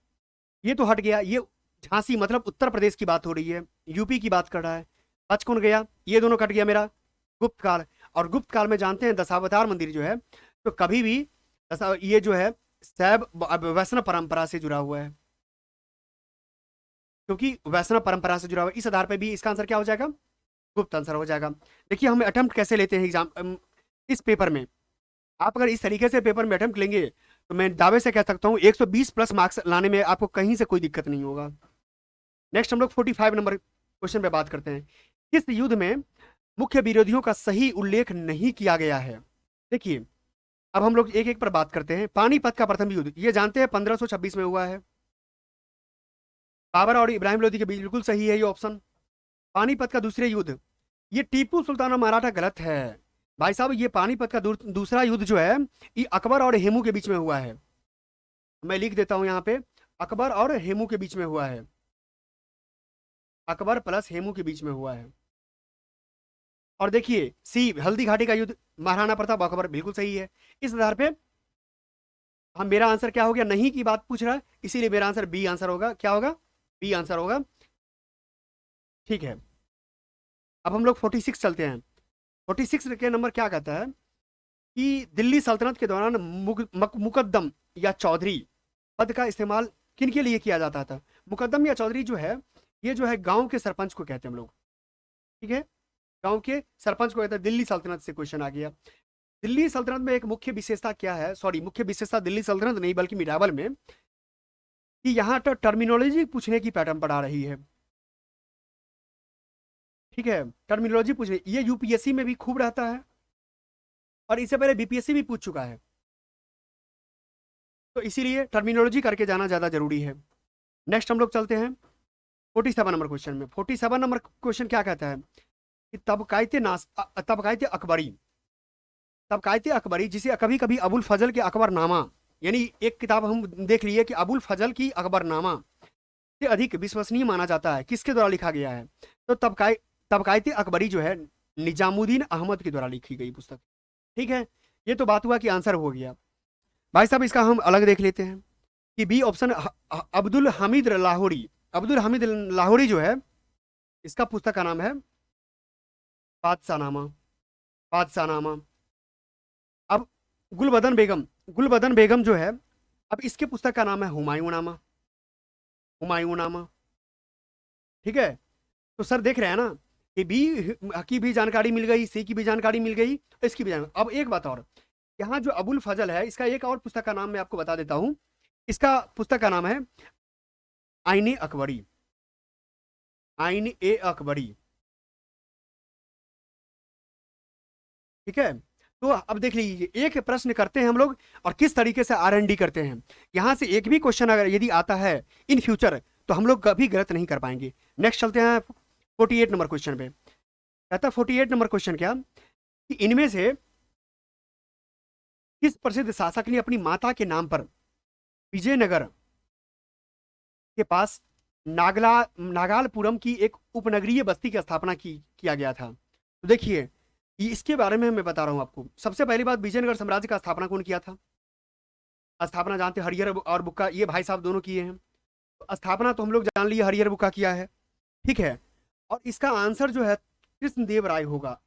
ये तो हट गया, ये झांसी मतलब उत्तर प्रदेश की बात हो रही है, यूपी की बात कर रहा है। बच कौन गया, ये दोनों कट गया मेरा, गुप्त काल। और गुप्त काल में जानते हैं दशावतार मंदिर जो है, तो कभी भी ये जो है शैव वैष्णव परंपरा से जुड़ा हुआ है, क्योंकि वैष्णव परंपरा से जुड़ा हुआ है, इस आधार पर भी इसका आंसर क्या हो जाएगा, गुप्त आंसर हो जाएगा। देखिए हम अटेम्प्ट कैसे लेते हैं एग्जाम इस पेपर में, आप अगर इस तरीके से पेपर में अटेम्प्ट लेंगे तो मैं दावे से कह सकता हूँ 120 प्लस मार्क्स लाने में आपको कहीं से कोई दिक्कत नहीं होगा। नेक्स्ट हम लोग 45 नंबर क्वेश्चन पे बात करते हैं। किस युद्ध में मुख्य विरोधियों का सही उल्लेख नहीं किया गया है। देखिए अब हम लोग एक एक पर बात करते हैं। पानीपत का प्रथम युद्ध, ये जानते हैं 1526 में हुआ है, बाबर और इब्राहिम लोदी के बीच, बिल्कुल सही है ये ऑप्शन। पानीपत का दूसरे युद्ध, ये टीपू सुल्तान और मराठा, गलत है भाई साहब। ये पानीपत का दूसरा युद्ध जो है ये अकबर और हेमू के बीच में हुआ है, मैं लिख देता हूं यहाँ पे, अकबर और हेमू के बीच में हुआ है, अकबर प्लस हेमू के बीच में हुआ है। और देखिए सी हल्दी घाटी का युद्ध, महाराणा प्रताप अकबर, बिल्कुल सही है। इस आधार पे हम, मेरा आंसर क्या हो गया, नहीं की बात पूछ रहा है, इसीलिए मेरा आंसर बी आंसर होगा, क्या होगा, बी आंसर होगा, ठीक है। अब हम लोग 46 चलते हैं। 46 के नंबर क्या कहता है कि दिल्ली सल्तनत के दौरान मुकद्दम या चौधरी पद का इस्तेमाल किन के लिए किया जाता था? मुकद्दम या चौधरी जो है, ये जो है गांव के सरपंच को कहते हैं हम लोग, ठीक है, गांव के सरपंच को कहते हैं। दिल्ली सल्तनत से क्वेश्चन आ गया। दिल्ली सल्तनत में एक मुख्य विशेषता क्या है, सॉरी मुख्य विशेषता दिल्ली सल्तनत नहीं बल्कि मिरावल में, कि यहाँ तो टर्मिनोलॉजी पूछने की पैटर्न पढ़ा रही है, ठीक है, टर्मिनोलॉजी पूछने, ये यूपीएससी में भी खूब रहता है और इससे पहले बीपीएससी भी पूछ चुका है, तो इसीलिए टर्मिनोलॉजी करके जाना ज़्यादा जरूरी है। नेक्स्ट हम लोग चलते हैं 47 नंबर क्वेश्चन में। 47 नंबर क्वेश्चन क्या कहता है कि तबकायत अकबरी, तबकायत अकबरी जिसे कभी कभी अबुल फजल के अकबरनामा, यानी एक किताब हम देख लिए कि अबुल फजल की अकबरनामा से अधिक विश्वसनीय माना जाता है, किसके द्वारा लिखा गया है? तो तबकायत अकबरी जो है निजामुद्दीन अहमद के द्वारा लिखी गई पुस्तक, ठीक है। ये तो बात हुआ कि आंसर हो गया। भाई साहब इसका हम अलग देख लेते हैं कि बी ऑप्शन अब्दुल हामिद लाहौरी, अब्दुल हामिद लाहौरी जो है, इसका पुस्तक का नाम है बादशाहनामा, बादशाहनामा। अब गुलबदन बेगम जो है, अब इसके पुस्तक का नाम है हुमायूंनामा, हुमायूंनामा, ठीक है। तो सर देख रहे हैं ना कि बी की भी जानकारी मिल गई, सी की भी जानकारी मिल गई, इसकी भी जानकारी। अब एक बात और, यहाँ जो अबुल फजल है, इसका एक और पुस्तक का नाम मैं आपको बता देता हूँ। इसका पुस्तक का नाम है आईने अकबरी, आईन ए अकबरी, ठीक है। तो अब देख लीजिए, एक प्रश्न करते हैं हम लोग और किस तरीके से R&D करते हैं। यहां से एक भी क्वेश्चन अगर यदि आता है इन फ्यूचर तो हम लोग कभी गलत नहीं कर पाएंगे। नेक्स्ट चलते हैं 48 नंबर क्वेश्चन पे। कहता 48 नंबर क्वेश्चन क्या कि इनमें से किस प्रसिद्ध शासक ने अपनी माता के नाम पर विजयनगर के पास नागालपुरम की एक उपनगरीय बस्ती की स्थापना किया गया था? तो देखिए इसके बारे में मैं बता रहा हूं आपको। सबसे पहली बात, विजयनगर साम्राज्य का स्थापना कौन किया था? स्थापना जानते, हरिहर और बुक्का, ये भाई साहब दोनों किए हैं। तो स्थापना तो हम लोग जान लिए हरिहर बुक्का किया है, ठीक है। और इसका आंसर जो है कृष्णदेव राय होगा।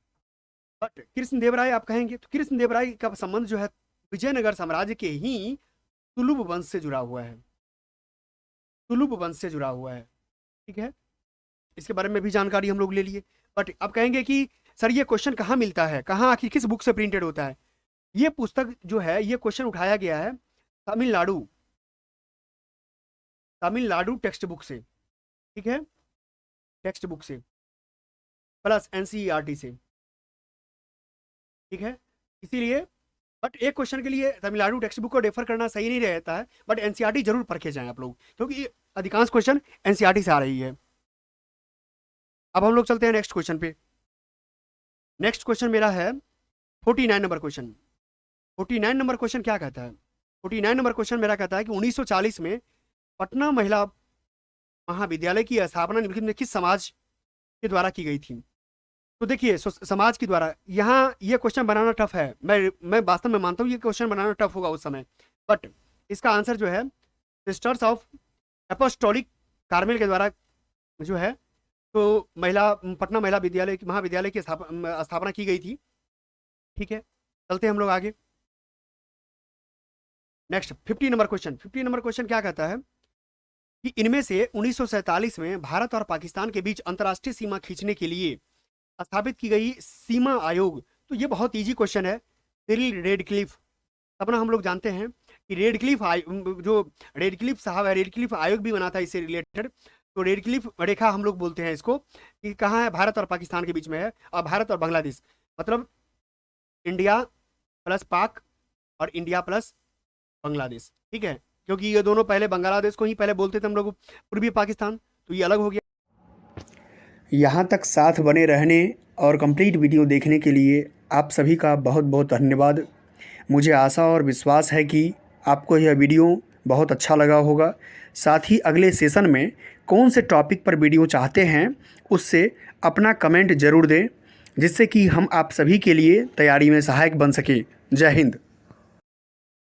बट कृष्णदेव राय आप कहेंगे, तो कृष्णदेव राय का संबंध जो है विजयनगर साम्राज्य के ही तुलुब वंश से जुड़ा हुआ है, तुलुब वंश से जुड़ा हुआ है, ठीक है। इसके बारे में भी जानकारी हम लोग ले लिए। बट अब कहेंगे कि सर ये क्वेश्चन कहाँ मिलता है, कहाँ आखिर किस बुक से प्रिंटेड होता है? ये पुस्तक जो है, ये क्वेश्चन उठाया गया है तमिलनाडु, तमिलनाडु टेक्स्ट बुक से, ठीक है, टेक्स्ट बुक से प्लस एनसीईआरटी से, ठीक है। इसीलिए बट एक क्वेश्चन के लिए तमिलनाडु टेक्स्ट बुक को रेफर करना सही नहीं रहता है, बट एनसीईआरटी जरूर पढ़ के जाएं आप लोग, क्योंकि अधिकांश क्वेश्चन एनसीईआरटी से आ रही है। अब हम लोग चलते हैं नेक्स्ट क्वेश्चन पे। नेक्स्ट क्वेश्चन मेरा है 49 नंबर क्वेश्चन। 49 नंबर क्वेश्चन क्या कहता है? 49 नंबर क्वेश्चन मेरा कहता है कि 1940 में पटना महिला महाविद्यालय की स्थापना निम्नलिखित में किस समाज के द्वारा की गई थी? तो देखिए समाज के द्वारा, यहाँ ये क्वेश्चन बनाना टफ है, मैं वास्तव में मानता हूँ ये क्वेश्चन बनाना टफ होगा उस समय, बट इसका आंसर जो है सिस्टर्स ऑफ एपोस्टोलिक कार्मेल के द्वारा जो है, तो पटना महिला विद्यालय महाविद्यालय की स्थापना की गई थी, ठीक है। चलते हैं हम लोग आगे। Next 50 number question. 50 number question क्या कहता है कि इनमें से 1947 में भारत और पाकिस्तान के बीच अंतर्राष्ट्रीय सीमा खींचने के लिए स्थापित की गई सीमा आयोग, तो ये बहुत इजी क्वेश्चन है। सिरिल रेडक्लिफ, अपना हम लोग जानते हैं कि रेडक्लिफ जो रेडक्लिफ साहब है, रेडक्लिफ आयोग भी बना था इससे रिलेटेड। तो रेडक्लिफ रेखा हम लोग बोलते हैं इसको, कि कहाँ है? भारत और पाकिस्तान के बीच में है, और भारत और बांग्लादेश, मतलब इंडिया प्लस पाक और इंडिया प्लस बांग्लादेश, ठीक है, क्योंकि ये दोनों पहले बांग्लादेश को ही पहले बोलते थे हम लोग, पूर्वी पाकिस्तान, तो ये अलग हो गया। यहाँ तक साथ बने रहने और कंप्लीट वीडियो देखने के लिए आप सभी का बहुत बहुत धन्यवाद। मुझे आशा और विश्वास है कि आपको यह वीडियो बहुत अच्छा लगा होगा। साथ ही अगले सेशन में कौन से टॉपिक पर वीडियो चाहते हैं उससे अपना कमेंट ज़रूर दें, जिससे कि हम आप सभी के लिए तैयारी में सहायक बन सकें। जय हिंद।